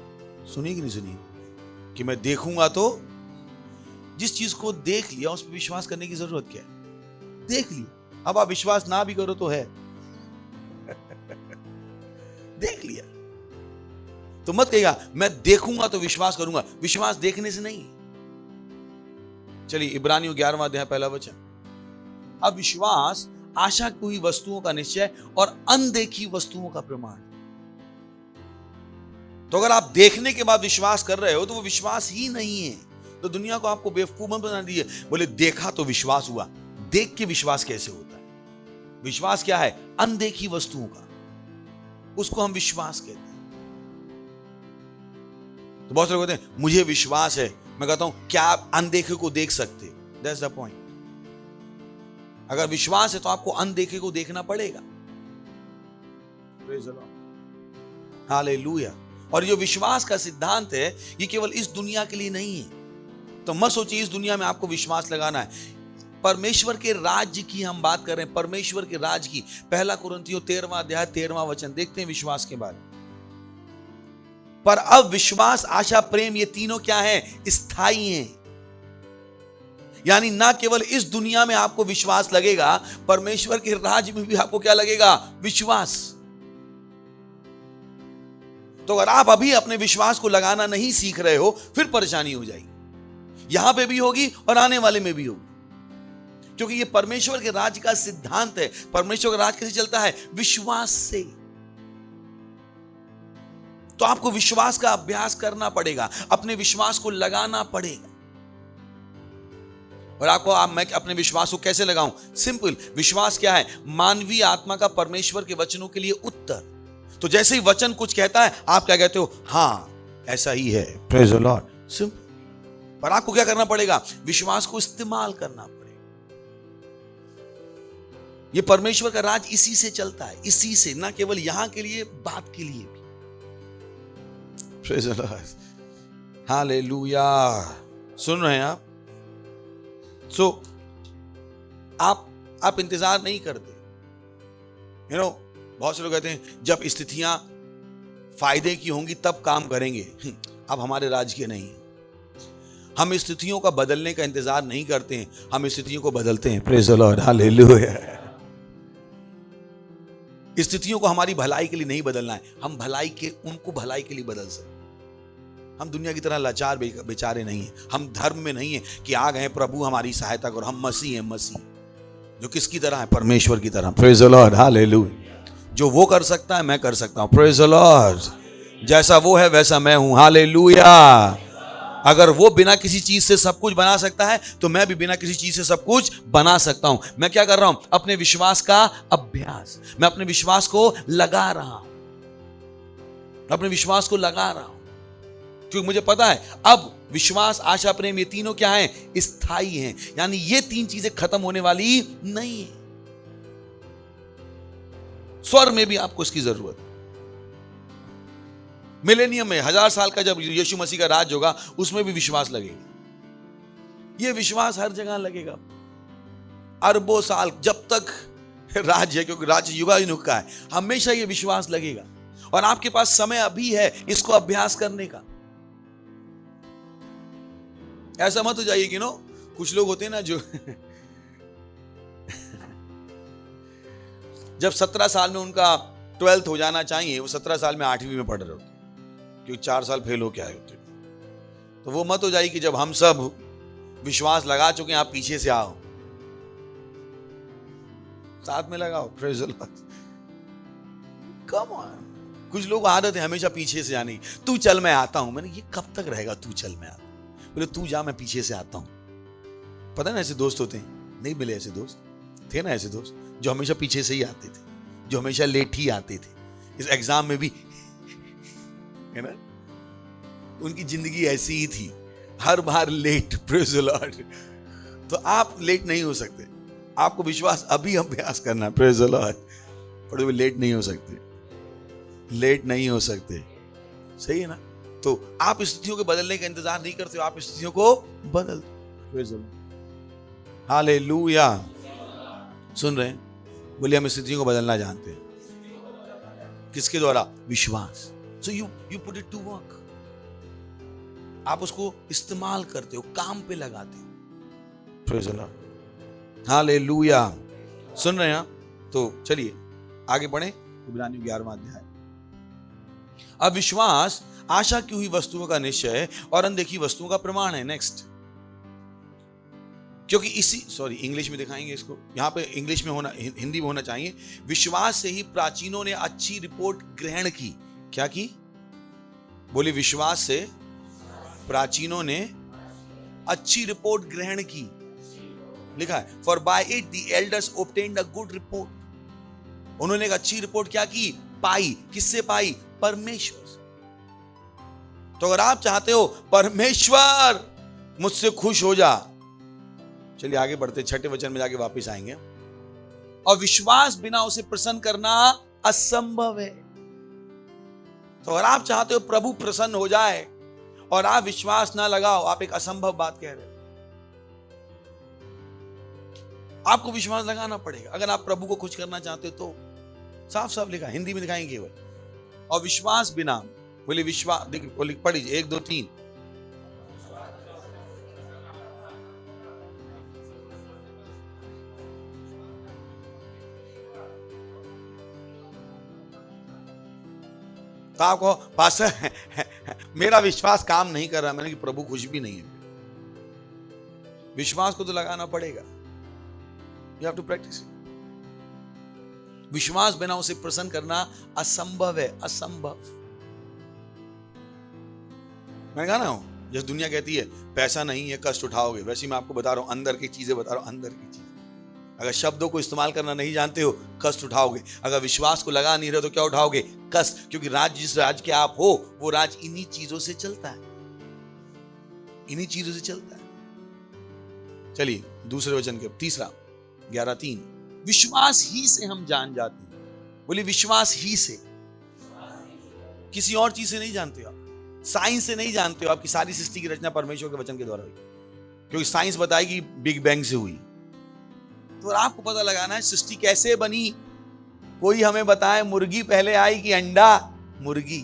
सुनी कि नहीं सुनी? कि मैं देखूंगा तो, जिस चीज को देख लिया उस पर विश्वास करने की जरूरत क्या है? देख लिया, अब आप विश्वास ना भी करो तो है। देख लिया तो मत कहेगा मैं देखूंगा तो विश्वास करूंगा। विश्वास देखने से नहीं। चलिए इब्रानियों 11वां अध्याय पहला वचन। अब विश्वास आशा की हुई वस्तुओं का निश्चय और अनदेखी वस्तुओं का प्रमाण। तो अगर आप देखने के बाद विश्वास कर रहे हो तो वो विश्वास ही नहीं है। तो दुनिया को आपको बेवकूफ मत बना दीजिए। बोले देखा तो विश्वास हुआ, देख के विश्वास कैसे होता है? विश्वास क्या है? अनदेखी वस्तुओं का, उसको हम विश्वास कहते हैं। तो बहुत से लोग कहते हैं मुझे विश्वास है। मैं कहता हूं क्या आप अनदेखे को देख सकते? That's the point. अगर विश्वास है तो आपको अनदेखे को देखना पड़ेगा। Praise the lord, hallelujah. और जो विश्वास का सिद्धांत है, ये केवल इस दुनिया के लिए नहीं है। तो मत सोचिए इस दुनिया में आपको विश्वास लगाना है। परमेश्वर के राज्य की हम बात कर रहे हैं, परमेश्वर के राज्य की। 1 कुरिन्थियों 13वां अध्याय 13वां वचन देखते हैं विश्वास के बारे में। पर अब विश्वास, आशा, प्रेम, ये तीनों क्या हैं? स्थायी हैं। यानी ना केवल इस दुनिया में आपको विश्वास लगेगा, परमेश्वर के राज्य में भी आपको क्या लगेगा? विश्वास। तो अगर आप अभी अपने विश्वास को लगाना नहीं सीख रहे हो, फिर परेशानी हो जाएगी। यहां पे भी होगी और आने वाले में भी होगी, क्योंकि ये परमेश्वर के राज्य का सिद्धांत है। परमेश्वर का राज्य कैसे चलता है? विश्वास से। तो आपको विश्वास का अभ्यास करना पड़ेगा, अपने विश्वास को लगाना पड़ेगा। और मैं अपने विश्वास को कैसे लगाऊं? सिंपल। विश्वास क्या है? मानवीय आत्मा का परमेश्वर के वचनों के लिए उत्तर। तो जैसे ही वचन कुछ कहता है, आप क्या कहते हो? हाँ, ऐसा ही है। Praise the Lord. सिंपल। पर आपको क्या करना पड़ेगा? विश्वास को इस्तेमाल करना पड़ेगा। ये परमेश्वर का राज इसी से चलता है, इसी से, ना केवल यहां के लिए, बात के लिए भी। Praise the lord. हालेलुया। सुन रहे हैं आप? सो आप इंतजार नहीं करते। बहुत से लोग कहते हैं जब स्थितियां फायदे की होंगी तब काम करेंगे। अब हमारे राज्य के नहीं। हम स्थितियों का बदलने का इंतजार नहीं करते हैं, हम स्थितियों को बदलते हैं। Praise the lord. हालेलुया। स्थितियों को हमारी भलाई के लिए नहीं बदलना है, हम उनको भलाई के लिए बदल सकते। हम दुनिया की तरह लाचार बेचारे नहीं हैं। हम धर्म में नहीं है कि आ गए प्रभु हमारी सहायता करो। हम मसीह हैं, मसीह जो किसकी तरह है? परमेश्वर की तरह। Praise the lord. हालेलुया। जो वो कर सकता है मैं कर सकता हूं। Praise the Lord. जैसा वो है वैसा मैं हूं। हालेलुया। अगर वो बिना किसी चीज से सब कुछ बना सकता है, तो मैं भी बिना किसी चीज से सब कुछ बना सकता हूं। मैं क्या कर रहा हूं? अपने विश्वास का अभ्यास। मैं अपने विश्वास को लगा रहा हूं, अपने विश्वास को लगा रहा हूं, क्योंकि मुझे पता है अब विश्वास, आशा, प्रेम, ये तीनों क्या हैं? स्थायी हैं। यानी ये तीन चीजें खत्म होने वाली नहीं है। स्वर्ग में भी आपको इसकी जरूरत है। मिलेनियम में 1000 साल का जब यीशु मसीह का राज होगा, उसमें भी विश्वास लगेगा। ये विश्वास हर जगह लगेगा। अरबों साल जब तक राज्य है, क्योंकि राज्य युगानुग का है, हमेशा ये विश्वास लगेगा। और आपके पास समय अभी है इसको अभ्यास करने का। ऐसा मत हो जाइए कि कुछ लोग होते हैं ना जो जब 17 साल में उनका 12th हो जाना चाहिए, वो 17 साल में 8वीं में पढ़ रहे होते, क्योंकि 4 साल फेल होके आए होते। तो वो मत हो जाइए कि जब हम सब विश्वास लगा चुके हैं, आप पीछे से आओ, साथ में लगाओ। Praise the Lord. Come on. कुछ लोग आदत है हमेशा पीछे से आने की। तू चल मैं आता हूं। मैंने ये कब तक रहेगा? तू चल मैं आता। बोले तू जा मैं पीछे से आता हूं। पता है ना ऐसे दोस्त होते हैं। नहीं मिले ऐसे दोस्त? थे ना ऐसे दोस्त जो हमेशा पीछे से ही आते थे, जो हमेशा लेट ही आते थे। इस एग्जाम में भी है ना, उनकी जिंदगी ऐसी ही थी, हर बार लेट। Praise the lord. तो आप लेट नहीं हो सकते। आपको विश्वास अभी अभ्यास करना है। Praise the Lord. पर वे लेट नहीं हो सकते, लेट नहीं हो सकते। सही है ना? तो आप स्थितियों के बदलने का इंतजार नहीं करते हो, आप स्थितियों को बदल दो। Praise the lord. हालेलुया। सुन रहे हैं? बोलिए हम स्थितियों को बदलना जानते हैं। किसके द्वारा? विश्वास। So you put it to work. आप उसको इस्तेमाल करते हो, काम पे लगाते हो। Praise the lord. हालेलुया। सुन रहे हैं? तो चलिए आगे बढ़े। इब्रानियों 11वां अध्याय। अब विश्वास आशा की हुई वस्तुओं का निश्चय और अनदेखी वस्तुओं का प्रमाण है। नेक्स्ट। क्योंकि इंग्लिश में दिखाएंगे इसको। यहां पे इंग्लिश में होना, हिंदी में होना चाहिए। विश्वास से ही प्राचीनों ने अच्छी रिपोर्ट ग्रहण की। क्या की? बोले विश्वास से प्राचीनों ने अच्छी रिपोर्ट ग्रहण की। लिखा है for by it the elders obtained a good report. उन्होंने एक अच्छी रिपोर्ट क्या की? पाई। किससे पाई? परमेश्वर से। तो अगर आप चाहते हो परमेश्वर मुझसे खुश हो जा, चलिए आगे बढ़ते, 6ठे वचन में जाके वापस आएंगे। और विश्वास बिना उसे प्रसन्न करना असंभव है। तो अगर आप चाहते हो प्रभु प्रसन्न हो जाए और आप विश्वास ना लगाओ, आप एक असंभव बात कह रहे हो। आपको विश्वास लगाना पड़ेगा। अगर आप प्रभु को खुश करना चाहते हो तो साफ साफ लिखा, हिंदी में दिखाएंगे केवल। और विश्वास बिना, बोले विश्वास, देखिए पढ़िए 1 2 3। तो आपको पास्टर मेरा विश्वास काम नहीं कर रहा, मैंने कि प्रभु खुश भी नहीं है। विश्वास को तो लगाना पड़ेगा, यू हैव टू प्रैक्टिस। विश्वास बिना उसे प्रसन्न करना असंभव है, असंभव। मैं कहा ना, जैसे दुनिया कहती है पैसा नहीं है कष्ट उठाओगे, वैसे मैं आपको बता रहा हूं अंदर की चीजें बता रहा हूं, अंदर की चीज। अगर शब्दों को इस्तेमाल करना नहीं जानते हो कष्ट उठाओगे, अगर विश्वास को लगा नहीं रहे तो क्या उठाओगे? कष्ट। क्योंकि राज जिस राज के आप हो वो राज इन्हीं चीजों से चलता है, इन्हीं चीजों से चलता है। चलिए दूसरे वचन के तीसरा 11:3, विश्वास ही से हम जान जाते हैं। बोलिए विश्वास ही से, किसी और चीज से नहीं जानते हो आप, साइंस से नहीं जानते हो। आपकी सारी सृष्टि की रचना परमेश्वर के वचन के द्वारा हुई, क्योंकि साइंस बताएगी बिग बैंग से हुई। तो आपको पता लगाना है सृष्टि कैसे बनी। कोई हमें बताए मुर्गी पहले आई कि अंडा? मुर्गी।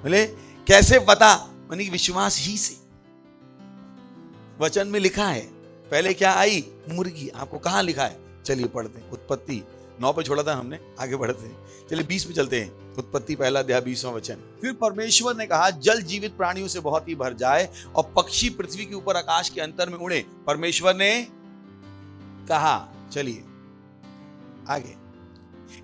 बोले कैसे पता? माने कि विश्वास ही से। वचन में लिखा है पहले क्या आई? मुर्गी। आपको कहां लिखा है? चलिए पढ़ते हैं। उत्पत्ति 9 पे छोड़ा था हमने, आगे बढ़ते हैं। चलिए 20 पे चलते हैं। उत्पत्ति 1 अध्याय 20वां वचन। फिर परमेश्वर ने कहा जल जीवित प्राणियों से बहुत ही भर जाए और पक्षी पृथ्वी के ऊपर आकाश के अंतर में उड़े। परमेश्वर ने कहा। चलिए आगे।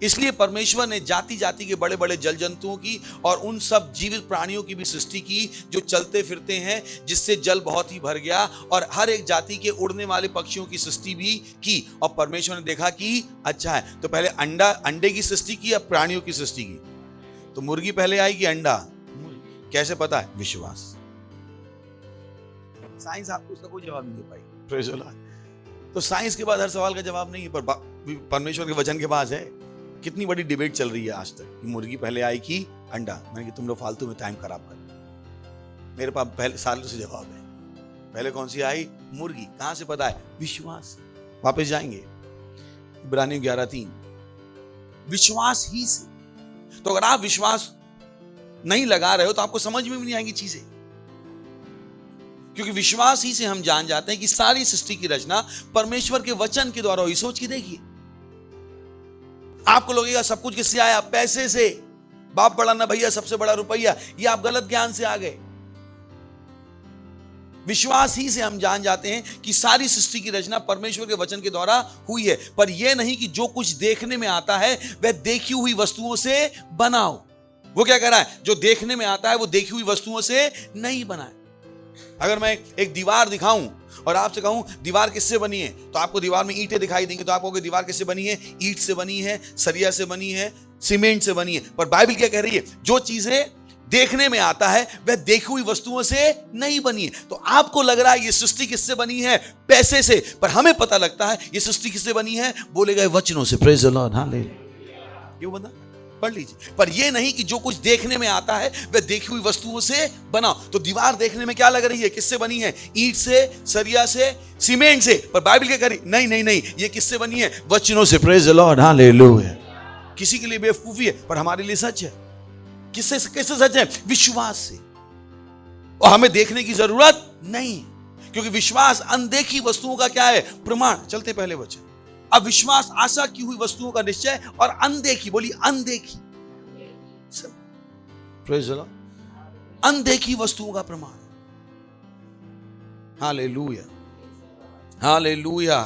इसलिए परमेश्वर ने जाति जाति के बड़े बड़े जल जंतुओं की और उन सब जीवित प्राणियों की भी सृष्टि की जो चलते फिरते हैं, जिससे जल बहुत ही भर गया, और हर एक जाति के उड़ने वाले पक्षियों की सृष्टि भी की। और परमेश्वर ने देखा कि अच्छा है। तो पहले अंडे की सृष्टि की या प्राणियों की सृष्टि की? तो मुर्गी पहले आई कि अंडा? कैसे पता है? विश्वास। साइंस आपको उसका कोई जवाब नहीं दे पाई। Praise the lord. तो साइंस के बाद हर सवाल का जवाब नहीं है, पर परमेश्वर के वचन के पास है। कितनी बड़ी डिबेट चल रही है आज तक कि मुर्गी पहले आई कि अंडा। मैंने कि तुम लोग फालतू में टाइम खराब कर। मेरे पास पहले सालों से जवाब है। पहले कौन सी आई? मुर्गी। कहां से पता है? विश्वास। वापस जाएंगे इब्रानियों 11:3, विश्वास ही से। तो अगर आप विश्वास नहीं लगा रहे हो तो आपको समझ में भी नहीं आएंगी चीजें, क्योंकि विश्वास ही से हम जान जाते हैं कि सारी सृष्टि की रचना परमेश्वर के वचन के द्वारा हुई। सोच के देखिए, आपको लगेगा सब कुछ किससे आया? पैसे से। बाप बड़ा ना भैया, सबसे बड़ा रुपया। ये आप गलत ज्ञान से आ गए। विश्वास ही से हम जान जाते हैं कि सारी सृष्टि की रचना परमेश्वर के वचन के द्वारा हुई है। पर यह नहीं कि जो कुछ देखने में आता है वह देखी हुई वस्तुओं से बनाओ। वो क्या कह रहा है? जो देखने में आता है वो देखी हुई वस्तुओं से नहीं बनाए। अगर मैं एक दीवार दिखाऊं और आपसे कहूं दीवार किससे बनी है, तो आपको दीवार में ईंटें दिखाई देंगी, तो आप कहोगे दीवार किससे बनी है? ईंट से बनी है, सरिया से बनी है, सीमेंट से बनी है। पर बाइबल क्या कह रही है? जो चीजें देखने में आता है वह देखी हुई वस्तुओं से नहीं बनी है। तो आपको लग रहा है ये सृष्टि किससे बनी है? पैसे से। पर हमें पता लगता है ये सृष्टि किससे बनी है? बोले गए वचनों से। Praise the lord, hallelujah. क्यों बता? पढ़ लीजिए। पर यह नहीं कि जो कुछ देखने में आता है वह देखी हुई वस्तुओं से बनाओ। तो दीवार देखने में क्या लग रही है? किससे बनी है? ईंट से, सरिया से, सीमेंट से। पर बाइबल क्या करी? नहीं नहीं नहीं, ये किससे बनी है? वचनों से। Praise the lord, hallelujah. किसी के लिए बेवकूफी है पर हमारे लिए सच है। किससे सच है? विश्वास से। और हमें देखने की जरूरत नहीं, क्योंकि विश्वास अनदेखी वस्तुओं का क्या है? प्रमाण। चलते पहले वचन। अब विश्वास आशा की हुई वस्तुओं का निश्चय और अनदेखी, बोली अनदेखी, प्रेज़ द लॉर्ड, अनदेखी वस्तुओं का प्रमाण। Hallelujah, hallelujah.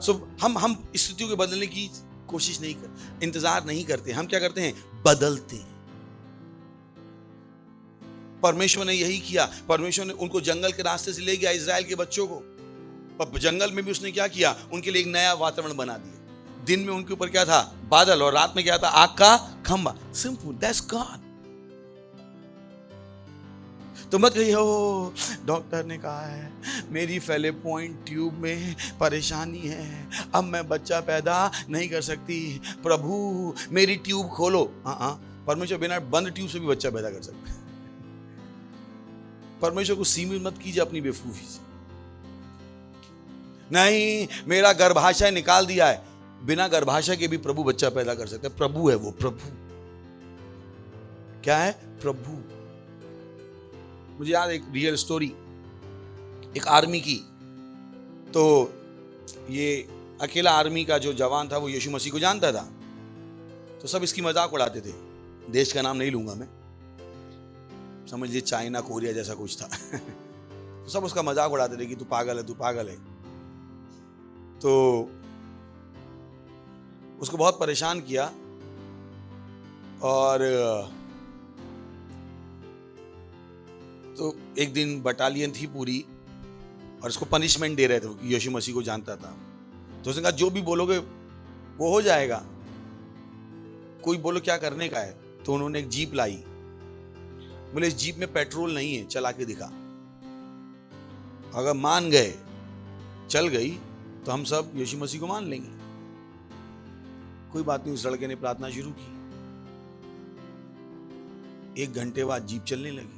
सो हम स्थितियों को बदलने की कोशिश नहीं करते, इंतजार नहीं करते। हम क्या करते हैं? बदलते हैं। परमेश्वर ने यही किया। परमेश्वर ने उनको जंगल के रास्ते से ले गया, इजराइल के बच्चों को। पर जंगल में भी उसने क्या किया? उनके लिए एक नया वातावरण बना दिया। दिन में उनके ऊपर क्या था? बादल, और रात में क्या था? आग का खंभा। Simple, that's God. तो मत कहिए ओ डॉक्टर ने कहा है मेरी फेलोपियन ट्यूब में परेशानी है, अब मैं बच्चा पैदा नहीं कर सकती, प्रभु मेरी ट्यूब खोलो। परमेश्वर बिना बंद ट्यूब से भी बच्चा पैदा कर सकता है। परमेश्वर को सीमित मत कीजिए अपनी बेवकूफी से। नहीं मेरा गर्भाशय निकाल दिया है। बिना गर्भाशय के भी प्रभु बच्चा पैदा कर सकते हैं। प्रभु है वो, प्रभु क्या है? प्रभु। मुझे याद एक रियल स्टोरी, एक आर्मी की। तो ये अकेला आर्मी का जो जवान था वो यीशु मसीह को जानता था, तो सब इसकी मजाक उड़ाते थे। देश का नाम नहीं लूंगा मैं, समझ लीजिए चाइना कोरिया जैसा कुछ था। तो सब उसका मजाक उड़ाते थे कि तू पागल है, तू पागल है। तो उसको बहुत परेशान किया और तो एक दिन बटालियन थी पूरी और उसको पनिशमेंट दे रहे थे कि यीशु मसीह को जानता था। तो उसने कहा जो भी बोलोगे वो हो जाएगा, कोई बोलो क्या करने का है। तो उन्होंने एक जीप लाई, बोले इस जीप में पेट्रोल नहीं है, चला के दिखा। अगर मान गए, चल गई, तो हम सब यीशु मसीह को मान लेंगे। कोई बात नहीं, उस लड़के ने प्रार्थना शुरू की। 1 घंटे बाद जीप चलने लगी।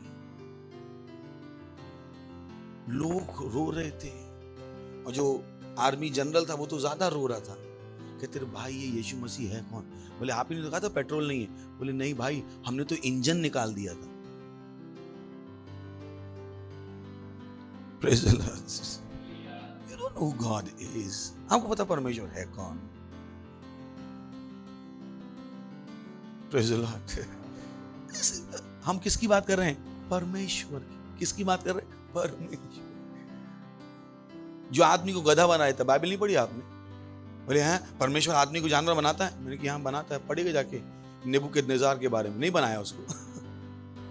लोग रो रहे थे और जो आर्मी जनरल था वो तो ज्यादा रो रहा था। कहते भाई ये यीशु मसीह है कौन? बोले आप ही ने तो कहा था पेट्रोल नहीं है। बोले नहीं भाई, हमने तो इंजन निकाल दिया था। Praise the Lord. You don't know who God is. आपको पता परमेश्वर है कौन? Praise the Lord. हम किसकी बात कर रहे हैं? परमेश्वर की। किसकी बात कर रहे हैं? परमेश्वर। जो आदमी को गधा बनाया था, बाइबल नहीं पढ़ी आपने? बोले हैं परमेश्वर आदमी को जानवर बनाता है? मैंने कहा हाँ बनाता है, पढ़ेगा जाके नेबूकदनेस्सर के बारे में। नहीं बनाया उसको।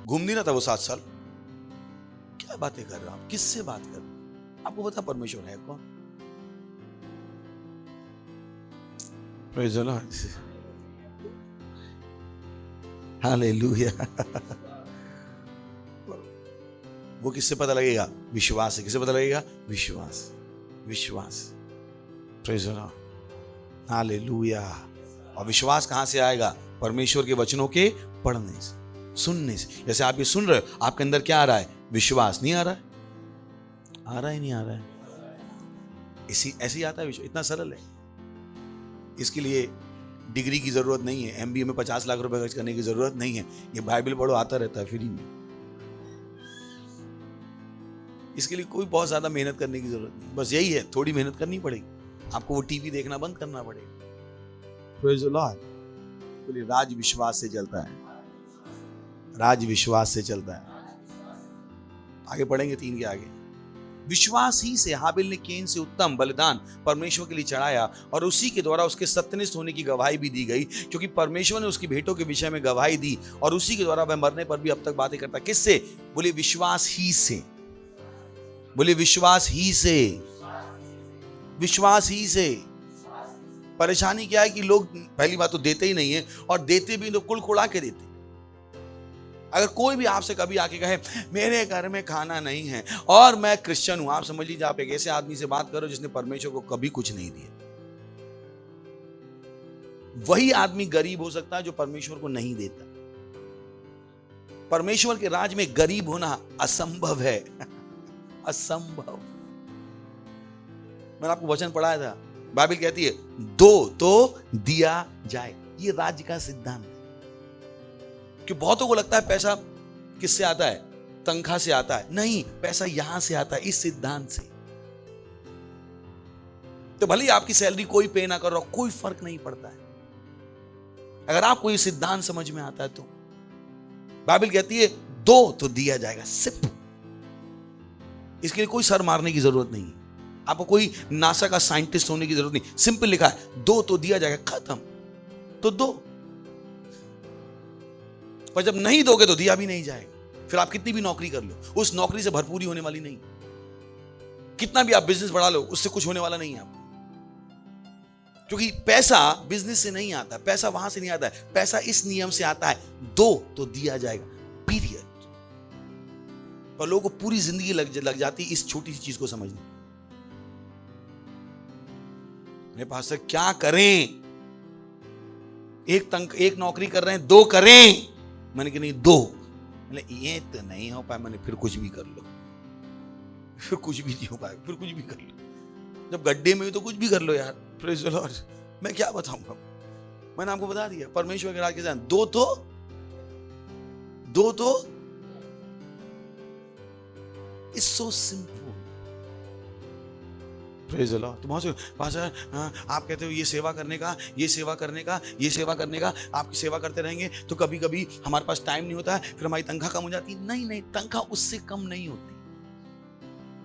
घूम नहीं रहा था वो 7 साल। क्या बातें कर रहे हो आप? किससे बात कर रहे हो? आपको पता परमेश्वर है कौन? Praise the lord, hallelujah. वो किससे पता लगेगा? विश्वास से। किससे पता लगेगा? विश्वास, विश्वास। Praise the lord, hallelujah. और विश्वास कहां से आएगा? परमेश्वर के वचनों के पढ़ने से, सुनने से। जैसे आप ये सुन रहे हो, आपके अंदर क्या आ रहा है? विश्वास। नहीं आ रहा है? आ रहा है नहीं आ रहा है? ऐसे ही आता है विश्वास। इतना सरल है। इसके लिए डिग्री की जरूरत नहीं है, एमबीए में 50 लाख रुपए खर्च करने की जरूरत नहीं है। ये बाइबल पढ़ो, आता रहता है फ्री में। इसके लिए कोई बहुत ज्यादा मेहनत करने की जरूरत नहीं, बस यही है थोड़ी मेहनत करनी पड़ेगी। आपको वो टीवी देखना बंद करना पड़ेगा। Praise the Lord. बोलिए राज विश्वास से चलता है, राज विश्वास से चलता है। आगे पढ़ेंगे 3 के आगे। विश्वास ही से हाबिल ने केन से उत्तम बलिदान परमेश्वर के लिए चढ़ाया और उसी के द्वारा उसके सत्यनिष्ठ होने की गवाही भी दी गई, क्योंकि परमेश्वर ने उसकी भेंटों के विषय में गवाही दी और उसी के द्वारा वह मरने पर भी अब तक बातें करता। किससे? बोले विश्वास ही से। बोले विश्वास ही से, विश्वास ही से। परेशानी क्या है कि लोग पहली बात तो देते ही नहीं है, और देते भी तो कुड़कुड़ा के देते। अगर कोई भी आपसे कभी आके कहे मेरे घर में खाना नहीं है और मैं क्रिश्चियन हूं, आप समझ लीजिए आप एक ऐसे आदमी से बात करो जिसने परमेश्वर को कभी कुछ नहीं दिया। वही आदमी गरीब हो सकता है जो परमेश्वर को नहीं देता। परमेश्वर के राज में गरीब होना असंभव है, असंभव। मैंने आपको वचन पढ़ाया था, बाइबल कहती है दो तो दिया जाए। ये राज्य का सिद्धांत है। कि बहुतों को लगता है पैसा किससे आता है? तनख्वाह से आता है। नहीं, पैसा यहां से आता है, इस सिद्धांत से। तो भले ही आपकी सैलरी कोई पे ना कर रहा, कोई फर्क नहीं पड़ता है, अगर आपको ये सिद्धांत समझ में आता है तो। बाइबल कहती है दो तो दिया जाएगा, सिर्फ। इसके लिए कोई सर मारने की जरूरत नहीं है, आपको कोई नासा का साइंटिस्ट होने की जरूरत नहीं। सिंपल लिखा है दो तो दिया जाएगा, खत्म। तो दो, पर जब नहीं दोगे तो दिया भी नहीं जाएगा। फिर आप कितनी भी नौकरी कर लो, उस नौकरी से भरपूरी होने वाली नहीं। कितना भी आप बिजनेस बढ़ा लो, उससे कुछ होने वाला नहीं है आपको। क्योंकि पैसा बिजनेस से नहीं आता, पैसा वहां से नहीं आता है, पैसा इस नियम से आता है, दो तो दिया जाएगा, पीरियड। पर लोगों को पूरी जिंदगी लग जाती इस छोटी सी चीज को समझने। मेरे पास से क्या करें? एक नौकरी कर रहे हैं, दो करें। मैंने कहा नहीं दो, मैंने ये तो नहीं हो पाया। मैंने फिर कुछ भी कर लो, फिर कुछ भी नहीं हो पाया, फिर कुछ भी कर लो। जब गड्ढे में हो तो कुछ भी कर लो यार, प्रेज द लॉर्ड। मैं क्या बताऊंगा, मैंने आपको बता दिया परमेश्वर के राज के साथ दो तो it's so simple, praise the lord. तो बहुत से पास्टर आप कहते हो ये सेवा करने का, ये सेवा करने का, ये सेवा करने का, आपकी सेवा करते रहेंगे तो कभी कभी हमारे पास टाइम नहीं होता है, फिर हमारी तनख्वाह कम हो जाती है। नहीं, तनख्वाह उससे कम नहीं होती।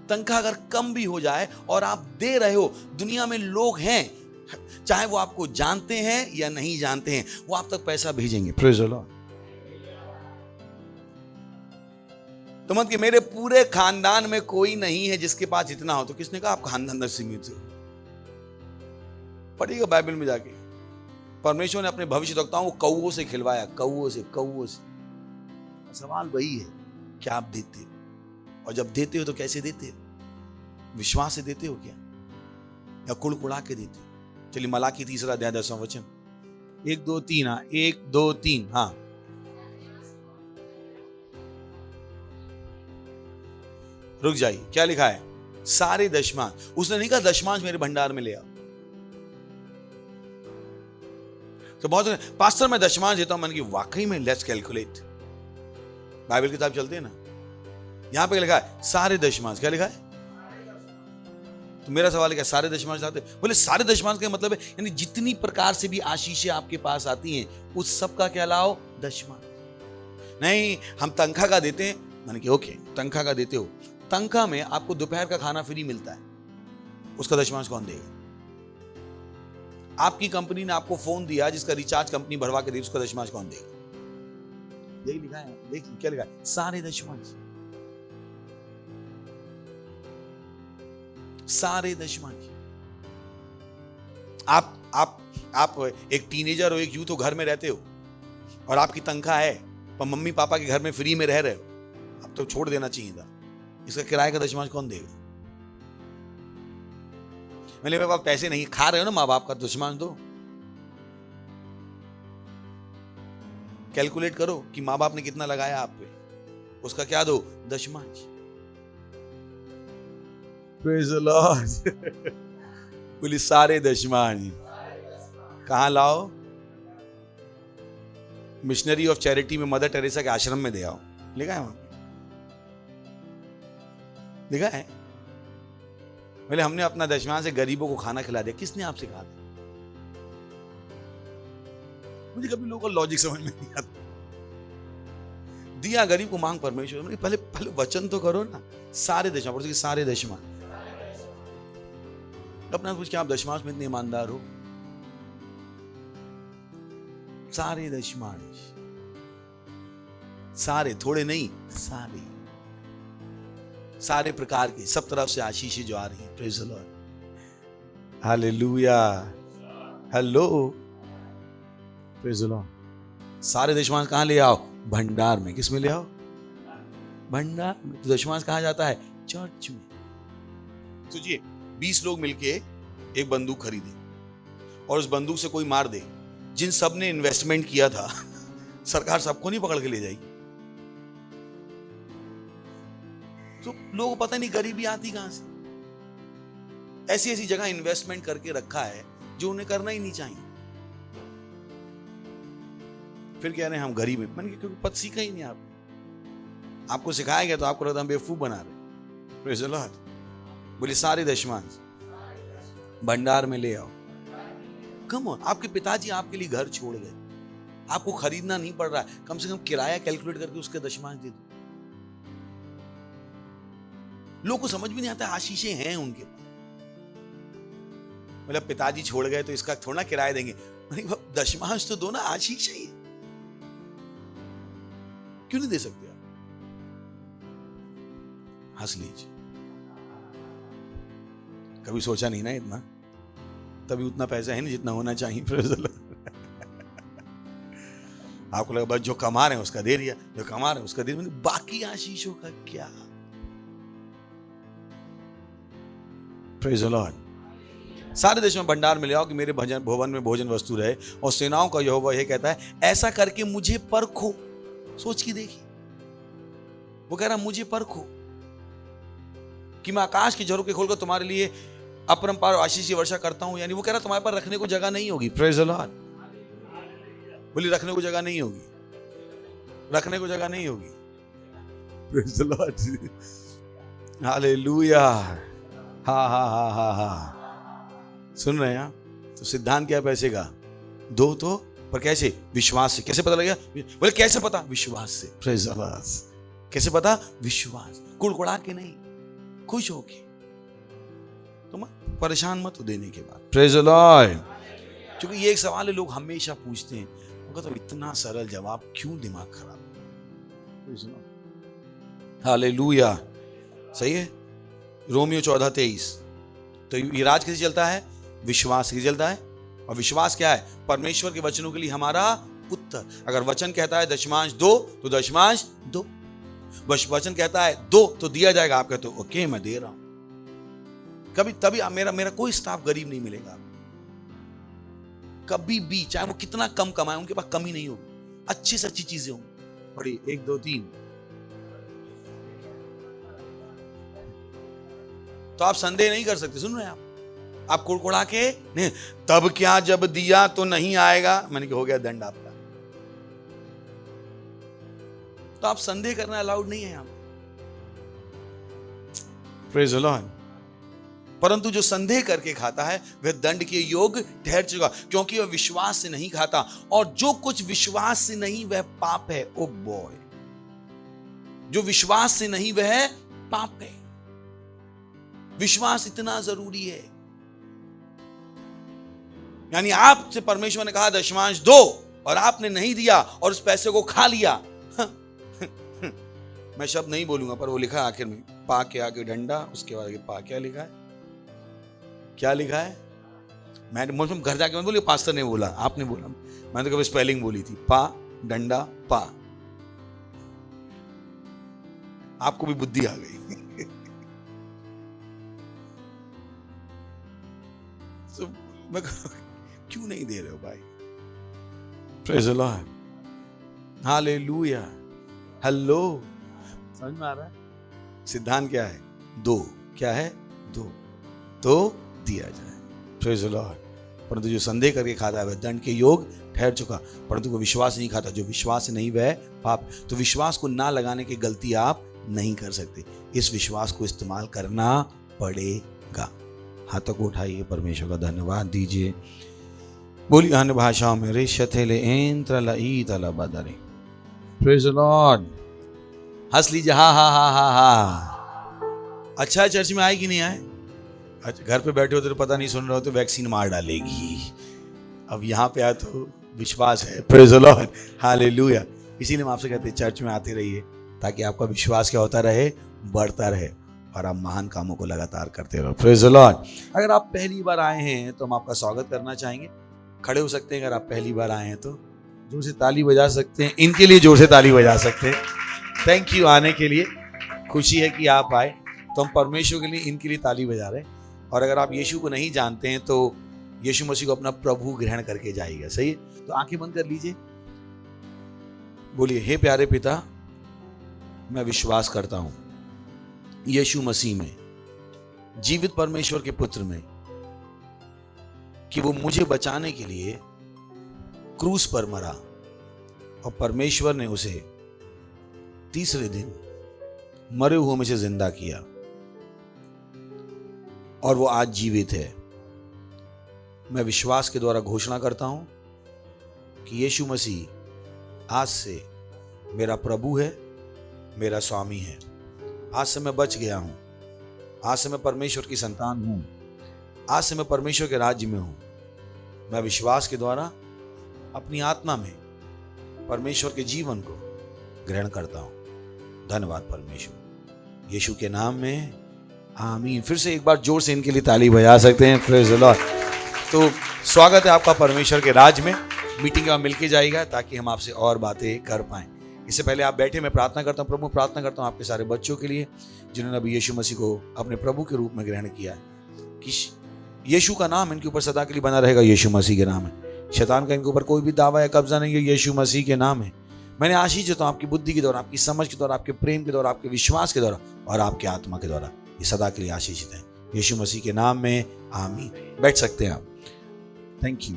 तनख्वाह अगर कम भी हो जाए और आप दे रहे हो, दुनिया में लोग हैं, चाहे वो आपको जानते हैं या नहीं जानते हैं, वो आप तक पैसा भेजेंगे, प्रेज द लॉर्ड। तो मत कि मेरे पूरे खानदान में कोई नहीं है जिसके पास इतना हो, तो किसने कहा आप खानदान में सीमित हो? पढ़िएगा बाइबल में जाके, परमेश्वर ने अपने भविष्यवक्ताओं को कौओं से खिलवाया, कौओं से। सवाल वही है, क्या आप देते हो? और जब देते हो तो कैसे देते हो? विश्वास से देते हो क्या, या कुड़कुड़ा के देते हो? चलिए मलाकी 3 अध्याय 10वां वचन, 1 2 3, हाँ 1 2 3, हाँ। रुक जाइए, क्या लिखा है? सारे दशमांश। उसने नहीं कहा दशमांश मेरे भंडार में ले आओ। तो बहुत पास्टर मैं दशमांश देता हूं, मैंने कहा वाकई में, लेट्स कैलकुलेट। बाइबल किताब चलते हैं ना, यहां पे लिखा है सारे दशमांश। क्या लिखा है? तो मेरा सवाल है क्या सारे दशमांश लाते? बोले सारे दशमांश का मतलब है यानी जितनी प्रकार से भी आशीषें आपके पास आती हैं उस सब का क्या लाओ? दशमांश। नहीं हम तनख्वाह का देते हैं। मैंने कहा ओके, तनख्वाह का देते हो, तनख्वाह में आपको दोपहर का खाना फ्री मिलता है, उसका दशमांश कौन देगा? आपकी कंपनी ने आपको फोन दिया जिसका रिचार्ज कंपनी भरवा के दी, उसका दशमांश कौन देगा? यही लिखा है, देखिए क्या लिखा है, सारे दशमांश। सारे दशमांश। आप एक टीनेजर हो, एक यूथ हो, घर में रहते हो और आपकी तनख्वाह है पर मम्मी पापा के घर में फ्री में रह रहे हो, अब तो छोड़ देना चाहिए था। इसका किराए का दशमांश कौन देगा? मेरे पास पैसे नहीं, खा रहे हो ना माँ बाप का, दशमांश दो। कैलकुलेट करो कि माँ बाप ने कितना लगाया आप पे, उसका क्या दो? दशमांश। Praise the Lord. बोली सारे दशमांश कहां लाओ? मिशनरी ऑफ चैरिटी में मदर टेरेसा के आश्रम में दे आओ। लिखा है वहां, लिखा है। बोले हमने अपना दशमांश से गरीबों को खाना खिला दिया। किसने आपसे कहा था? मुझे कभी लोगों का लॉजिक समझ में नहीं आता। दिया गरीब को, मांग परमेश्वर। पहले वचन तो करो ना। सारे दशमांश, सारे दशमांश। अपना कुछ क्या आप दशमांश में इतने ईमानदार हो? सारे दशमांश, सारे, थोड़े नहीं, सारे प्रकार के, सब तरफ से आशीषें जो आ रही हैं। Praise the lord, hallelujah, hello, praise the Lord. सारे दशमांश कहां ले आओ? भंडार में। किस में ले आओ? भंडार में। तो दशमांश कहां जाता है? चर्च में। सोचिए 20 लोग मिलके एक बंदूक खरीदे और उस बंदूक से कोई मार दे, जिन सब ने इन्वेस्टमेंट किया था सरकार सबको नहीं पकड़ के ले जाएगी? तो लोगों को पता नहीं गरीबी आती कहां से। ऐसी ऐसी जगह इन्वेस्टमेंट करके रखा है जो उन्हें करना ही नहीं चाहिए। फिर कह रहे हैं हम गरीब हैं। मैंने क्योंकि पद सीखा ही नहीं आपको सिखाया गया तो आपको लगता है हम बेवकूफ बना रहे। Praise the Lord. बोले सारे दशमांश भंडार में ले आओ। कम ऑन, आपके पिताजी आपके लिए घर छोड़ गए, आपको खरीदना नहीं पड़ रहा है, कम से कम किराया कैलकुलेट करके उसके दशमांश दे दो। लोगों को समझ भी नहीं आता आशीषें हैं उनके पास। मतलब पिताजी छोड़ गए तो इसका थोड़ा किराया देंगे, दशमांश तो दो ना, आशीष ही है। क्यों नहीं दे सकते आप? हंस लीजिए। कभी सोचा नहीं ना इतना, तभी उतना पैसा है नहीं जितना होना चाहिए। आपको लगा बस जो कमा रहे हैं उसका दे दिया, जो कमा रहे हैं उसका दे दिया, बाकी आशीषों का क्या? Praise the Lord. सारे देश में भंडार में ले आओ कि मेरे भवन में भोजन वस्तु रहे, और सेनाओं का यहोवा यह कहता है ऐसा करके मुझे परखो। सोच के देखिए, वो कह रहा मुझे परखो कि मैं आकाश के झरोखे खोलकर तुम्हारे लिए अपरंपार आशीष की वर्षा करता हूं, यानी वो कह रहा तुम्हारे पर रखने को जगह नहीं होगी। Praise the Lord. बोली रखने को जगह नहीं होगी, रखने को जगह नहीं होगी। Praise the lord. हालेलुया। हा हा हा हा हा। सुन रहे हैं आप? तो सिद्धांत क्या है पैसे का? दो तो, पर कैसे? विश्वास से। कैसे पता लगेगा? बोले कैसे पता? विश्वास से। Praise the Lord. कैसे पता? विश्वास। कुड़कुड़ा के नहीं, खुश होके। तुम परेशान मत हो देने के बाद। Praise the Lord. क्योंकि ये एक सवाल है लोग हमेशा पूछते हैं, उनका तो इतना सरल जवाब, क्यों दिमाग खराब? हालेलुया। सही है। रोमियो 14:23। तो ये राज कैसे चलता है? विश्वास से चलता है। और विश्वास क्या है? परमेश्वर के वचनों के लिए हमारा उत्तर। अगर वचन कहता है दशमांश दो, तो दशमांश दो। वचन कहता है दो, तो दिया जाएगा। आप कहते हो ओके मैं दे रहा हूं। कभी तभी मेरा कोई स्टाफ गरीब नहीं मिलेगा कभी भी, चाहे वो कितना कम कमाए, उनके पास कमी नहीं होगी। अच्छी से अच्छी चीजें होंगी। बड़ी 1 2 3। तो आप संदेह नहीं कर सकते। सुन रहे हैं आप कुड़कुड़ा के नहीं, तब क्या जब दिया तो नहीं आएगा। मैंने कहा हो गया दंड आपका। तो आप संदेह करना अलाउड नहीं है यहां। Praise the Lord. परंतु जो संदेह करके खाता है वह दंड के योग ठहर चुका, क्योंकि वह विश्वास से नहीं खाता, और जो कुछ विश्वास से नहीं वह पाप है। ओ बॉय, जो विश्वास से नहीं वह पाप है। विश्वास इतना जरूरी है। यानी आपसे परमेश्वर ने कहा दशमांश दो, और आपने नहीं दिया और उस पैसे को खा लिया। मैं शब्द नहीं बोलूंगा, पर वो लिखा है आखिर में, पा के आगे डंडा, उसके बाद आगे पा। क्या लिखा है? क्या लिखा है? मैं घर जाके मैं बोली, पास्टर ने बोला, आपने बोला, मैंने तो कभी स्पेलिंग बोली थी, पा डंडा पा। आपको भी बुद्धि आ गई। तो मैं क्यों नहीं दे रहे हो भाई? Praise the lord. Hallelujah. Hello, समझ में आ रहा है? सिद्धांत क्या है? दो। क्या है? दो तो दिया जाए। Praise the Lord. परंतु जो संदेह करके खाता है वह दंड के योग ठहर चुका, परंतु वो विश्वास नहीं खाता। जो विश्वास नहीं वह पाप। तो विश्वास को ना लगाने की गलती आप नहीं कर सकते। इस विश्वास को इस्तेमाल करना पड़ेगा। हाथों को उठाइए, परमेश्वर का धन्यवाद दीजिए। बोलिए अन्य भाषाओं में, रे शथेले एंत्र लई तला बदरे। Praise the Lord. हंस लीजिए। हा हा हा हा हा। अच्छा, चर्च में आए कि नहीं आए? अच्छा, घर पे बैठे हो तो पता नहीं सुन रहे हो तो वैक्सीन मार डालेगी। अब यहाँ पे आए तो विश्वास है। Praise the lord. हालेलुया। इसीलिए हम आपसे कहते हैं चर्च में आते रहिए, ताकि आपका विश्वास क्या होता रहे? बढ़ता रहे, और आप महान कामों को लगातार करते रहो। Praise the Lord. अगर आप पहली बार आए हैं तो हम आपका स्वागत करना चाहेंगे। खड़े हो सकते हैं अगर आप पहली बार आए हैं तो। जोर से ताली बजा सकते हैं। इनके लिए जोर से ताली बजा सकते हैं। थैंक यू आने के लिए। खुशी है कि आप आए, तो हम परमेश्वर के लिए इनके लिए ताली बजा रहे हैं। और अगर आप यीशु को नहीं जानते हैं तो यीशु मसीह को अपना प्रभु ग्रहण करके जाइएगा। सही है? तो आंखें बंद कर लीजिए। बोलिए, हे प्यारे पिता, मैं विश्वास करता हूं यीशु मसीह में, जीवित परमेश्वर के पुत्र में, कि वो मुझे बचाने के लिए क्रूस पर मरा, और परमेश्वर ने उसे तीसरे दिन मरे हुए में से जिंदा किया, और वो आज जीवित है। मैं विश्वास के द्वारा घोषणा करता हूं कि यीशु मसीह आज से मेरा प्रभु है, मेरा स्वामी है। आज से मैं बच गया हूं। आज से मैं परमेश्वर की संतान हूं। आज से मैं परमेश्वर के राज्य में हूं। मैं विश्वास के द्वारा अपनी आत्मा में परमेश्वर के जीवन को ग्रहण करता हूं। धन्यवाद परमेश्वर, यीशु के नाम में, आमीन। फिर से एक बार जोर से इनके लिए ताली बजा सकते हैं। Praise the lord. तो स्वागत है आपका परमेश्वर के राज में। मीटिंग में मिलके जाइएगा ताकि हम आपसे और बातें कर पाएं। इससे पहले आप बैठे, मैं प्रार्थना करता हूं। प्रभु, प्रार्थना करता हूं आपके सारे बच्चों के लिए जिन्होंने अभी यीशु मसीह को अपने प्रभु के रूप में ग्रहण किया है, कि यीशु का नाम इनके ऊपर सदा के लिए बना रहेगा। यीशु मसीह के नाम है। शैतान का इनके ऊपर कोई भी दावा या कब्जा नहीं है। यीशु मसीह के नाम है। मैंने आशीष देता हूं आपकी बुद्धि के द्वारा, आपकी समझ के द्वारा, आपके प्रेम के द्वारा, आपके विश्वास के द्वारा और आपके आत्मा के द्वारा। ये सदा के लिए आशीषित है। यीशु मसीह के नाम में आमीन। बैठ सकते हैं आप। Thank you.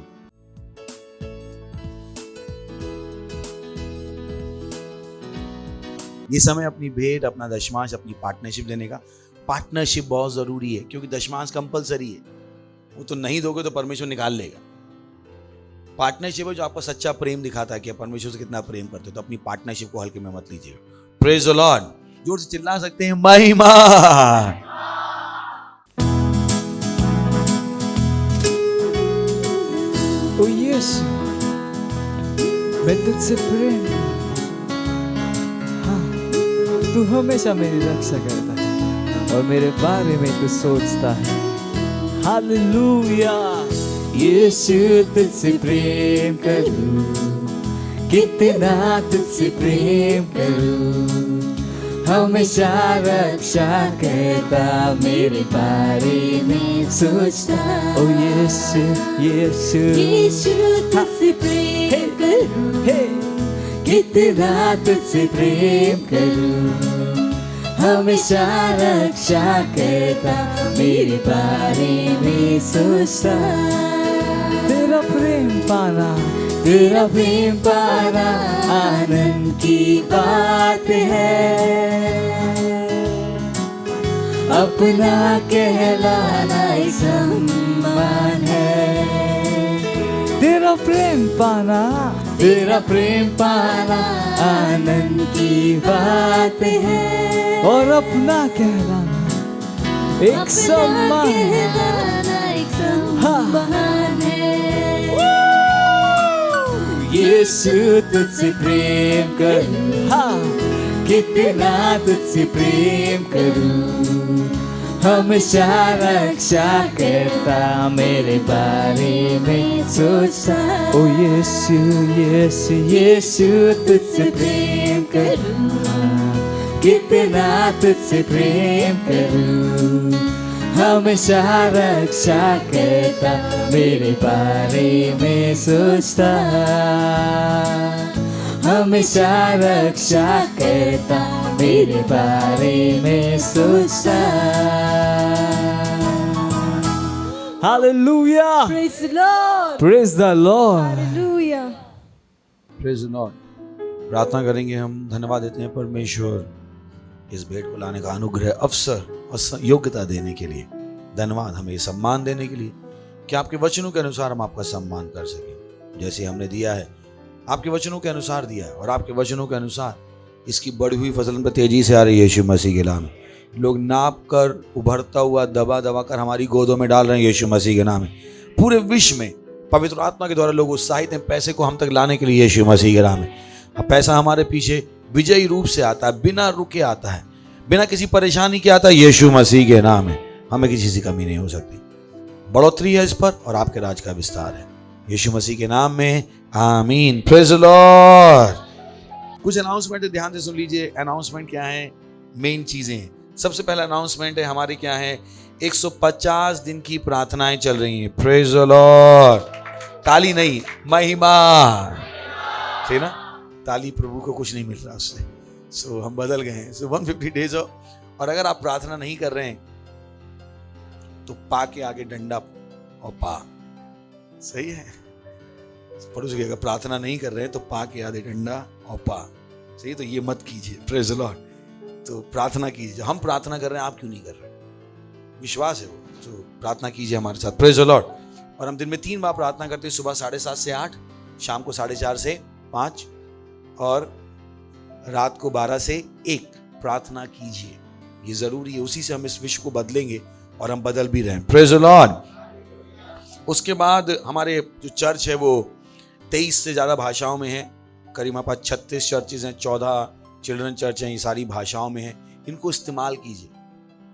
ये समय अपनी भेंट, अपना दशमांश, अपनी पार्टनरशिप देने का। पार्टनरशिप बहुत जरूरी है क्योंकि दशमांश कंपलसरी है, वो तो नहीं दोगे तो परमेश्वर निकाल लेगा। पार्टनरशिप है जो आपको सच्चा प्रेम दिखाता है कि आप परमेश्वर से कितना प्रेम करते हो। तो अपनी पार्टनरशिप को हल्के में मत लीजिए। Praise the Lord. जोर से चिल्ला सकते हैं महिमा। ओ यीशु, मैं तुझसे प्रेम, हाँ, तू हमेशा मेरी रक्षा करता है और मेरे बारे में तू सोचता है। हालेलुया। यीशु, तुझसे प्रेम करूं, कितना तुझसे प्रेम करूं, हमेशा रक्षा करता, मेरे बारे में सोचता। ओ यीशु, यीशु, यीशु, तुझसे प्रेम करूं, कितना तुझसे प्रेम करूं, हमेशा रक्षा करता, मेरे बारे में सोचता। तेरा प्रेम पाना, तेरा प्रेम पाना आनंद की बात है, अपना कहलाना ही सम्मान है। तेरा प्रेम पाना, तेरा प्रेम पाना आनंद की बात है, और अपना कहलाना एक सम्मान है। यीशु, तुझसे प्रेम करूं, हाँ, कितना तुझसे प्रेम करूं, हमेशा रक्षा करता, मेरे बारे में सोचता। ओ यीशु, यीशु, यीशु, तुझसे प्रेम करूं, हाँ, कितना तुझसे प्रेम करूं, हमेशा रक्षा करता, मेरे बारे में सोचता, हमेशा रक्षा करता, मेरे बारे में सोचता। Hallelujah. Praise the Lord. Praise the Lord. Hallelujah. Praise the Lord. प्रार्थना करेंगे हम। धन्यवाद देते हैं परमेश्वर इस भेंट को लाने का अनुग्रह, अवसर और योग्यता देने के लिए। धन्यवाद हमें ये सम्मान देने के लिए कि आपके वचनों के अनुसार हम आपका सम्मान कर सकें। जैसे हमने दिया है, आपके वचनों के अनुसार दिया है, और आपके वचनों के अनुसार इसकी बढ़ी हुई फसल पर तेजी से आ रही है। यीशु मसीह के नाम में लोग नाप कर, उभरता हुआ दबा दबा कर हमारी गोदों में डाल रहे हैं। यीशु मसीह के नाम में पूरे विश्व में पवित्र आत्मा के द्वारा लोग उत्साहित हैं पैसे को हम तक लाने के लिए। यीशु मसीह के नाम में अब पैसा हमारे पीछे विजयी रूप से आता है, बिना रुके आता है, बिना किसी परेशानी के आता है। यीशु मसीह के नाम में हमें किसी से कमी नहीं हो सकती। बढ़ोतरी है इस पर और आपके राज का विस्तार है। यीशु मसीह के नाम में आमीन। Praise the Lord. कुछ अनाउंसमेंट ध्यान से सुन लीजिए। अनाउंसमेंट क्या है? मेन चीजें। सबसे पहला अनाउंसमेंट है हमारी क्या है? 150 दिन की प्रार्थनाएं चल रही हैं। Praise the Lord. ताली नहीं, महिमा। सही ना? ताली प्रभु को कुछ नहीं मिल रहा उससे। सो हम बदल गए हैं। सो 150 डेज और अगर आप प्रार्थना नहीं कर रहे हैं तो पा के आगे डंडा और पा। सही है? पड़ोसी अगर प्रार्थना नहीं कर रहे हैं तो पा के आगे डंडा और पा। सही? तो ये मत कीजिए। Praise the lord. तो प्रार्थना कीजिए। हम प्रार्थना कर रहे हैं, आप क्यों नहीं कर रहे? विश्वास है वो। तो प्रार्थना कीजिए हमारे साथ। Praise the Lord. और हम दिन में 3 बार प्रार्थना करते हैं, सुबह 7:30 से 8, शाम को 4:30 से 5 और रात को 12 से 1। प्रार्थना कीजिए, ये जरूरी है। उसी से हम इस विश्व को बदलेंगे और हम बदल भी रहे हैं। Praise the Lord. उसके बाद हमारे जो चर्च है वो 23 से ज़्यादा भाषाओं में है। करीब हमारे पास 36 चर्चेज हैं, 14 चिल्ड्रन चर्च हैं। ये सारी भाषाओं में है। इनको इस्तेमाल कीजिए।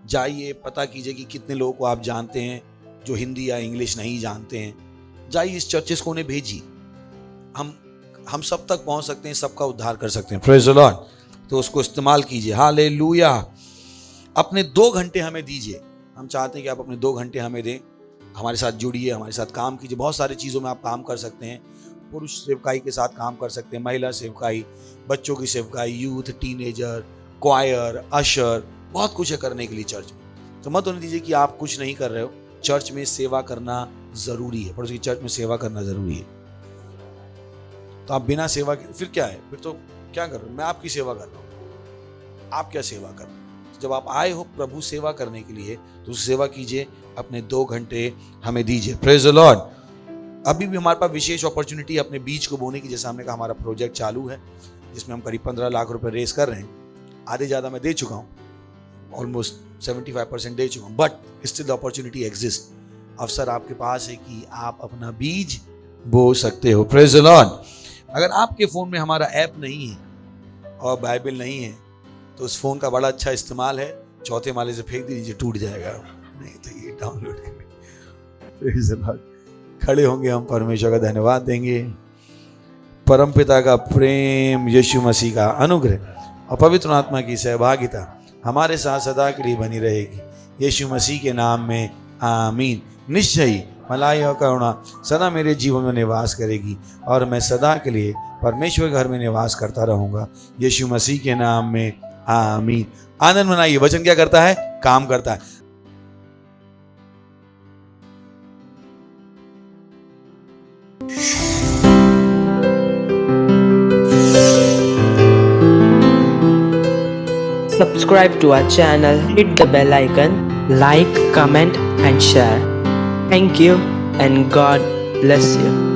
जाइए, पता कीजिए कि कितने लोगों को आप जानते हैं जो हिंदी या इंग्लिश नहीं जानते हैं। जाइए इस चर्चेस को, उन्हें भेजिए। हम सब तक पहुंच सकते हैं, सबका उद्धार कर सकते हैं। Praise the lord. तो उसको इस्तेमाल कीजिए। हालेलुया। अपने 2 घंटे हमें दीजिए। हम चाहते हैं कि आप अपने 2 घंटे हमें दें। हमारे साथ जुड़िए, हमारे साथ काम कीजिए। बहुत सारी चीज़ों में आप काम कर सकते हैं। पुरुष सेवकाई के साथ काम कर सकते हैं, महिला सेवकाई, बच्चों की सेवकाई, यूथ, टीनेजर, क्वायर, अशर, बहुत कुछ है करने के लिए चर्च में। तो मत होने दीजिए कि आप कुछ नहीं कर रहे हो। चर्च में सेवा करना जरूरी है, पड़ोसी की चर्च में सेवा करना जरूरी है। तो आप बिना सेवा के फिर क्या है, फिर तो क्या कर रहे हो? मैं आपकी सेवा कर रहा हूं, आप क्या सेवा कर रहे हो? जब आप आए हो प्रभु सेवा करने के लिए तो सेवा कीजिए, अपने 2 घंटे हमें दीजिए। Praise the Lord. अभी भी हमारे पास विशेष अपॉर्चुनिटी अपने बीज को बोने की, जैसे हमने कहा हमारा प्रोजेक्ट चालू है जिसमें हम करीब 15 लाख रुपए रेस कर रहे हैं। आधे ज़्यादा मैं दे चुका हूँ, ऑलमोस्ट 75% दे चुका हूँ, but still the opportunity exist. अवसर आपके पास है कि आप अपना बीज बो सकते हो। Praise the Lord. अगर आपके फ़ोन में हमारा ऐप नहीं है और बाइबल नहीं है तो उस फ़ोन का बड़ा अच्छा इस्तेमाल है, 4थे माले से फेंक दीजिए, टूट जाएगा। नहीं तो ये डाउनलोड करें। Praise the Lord. खड़े होंगे, हम परमेश्वर का धन्यवाद देंगे। परमपिता का प्रेम, यीशु मसीह का अनुग्रह और पवित्र आत्मा की सहभागिता हमारे साथ सदा के लिए बनी रहेगी। यीशु मसीह के नाम में आमीन। निश्चय ही मलाई और करुणा सदा मेरे जीवन में निवास करेगी और मैं सदा के लिए परमेश्वर के घर में निवास करता रहूंगा। यीशु मसीह के नाम में आमीन। आनंद मनाइए। वचन क्या करता है? काम करता है। Subscribe to our channel, hit the bell icon, like, comment and share. Thank you and God bless you.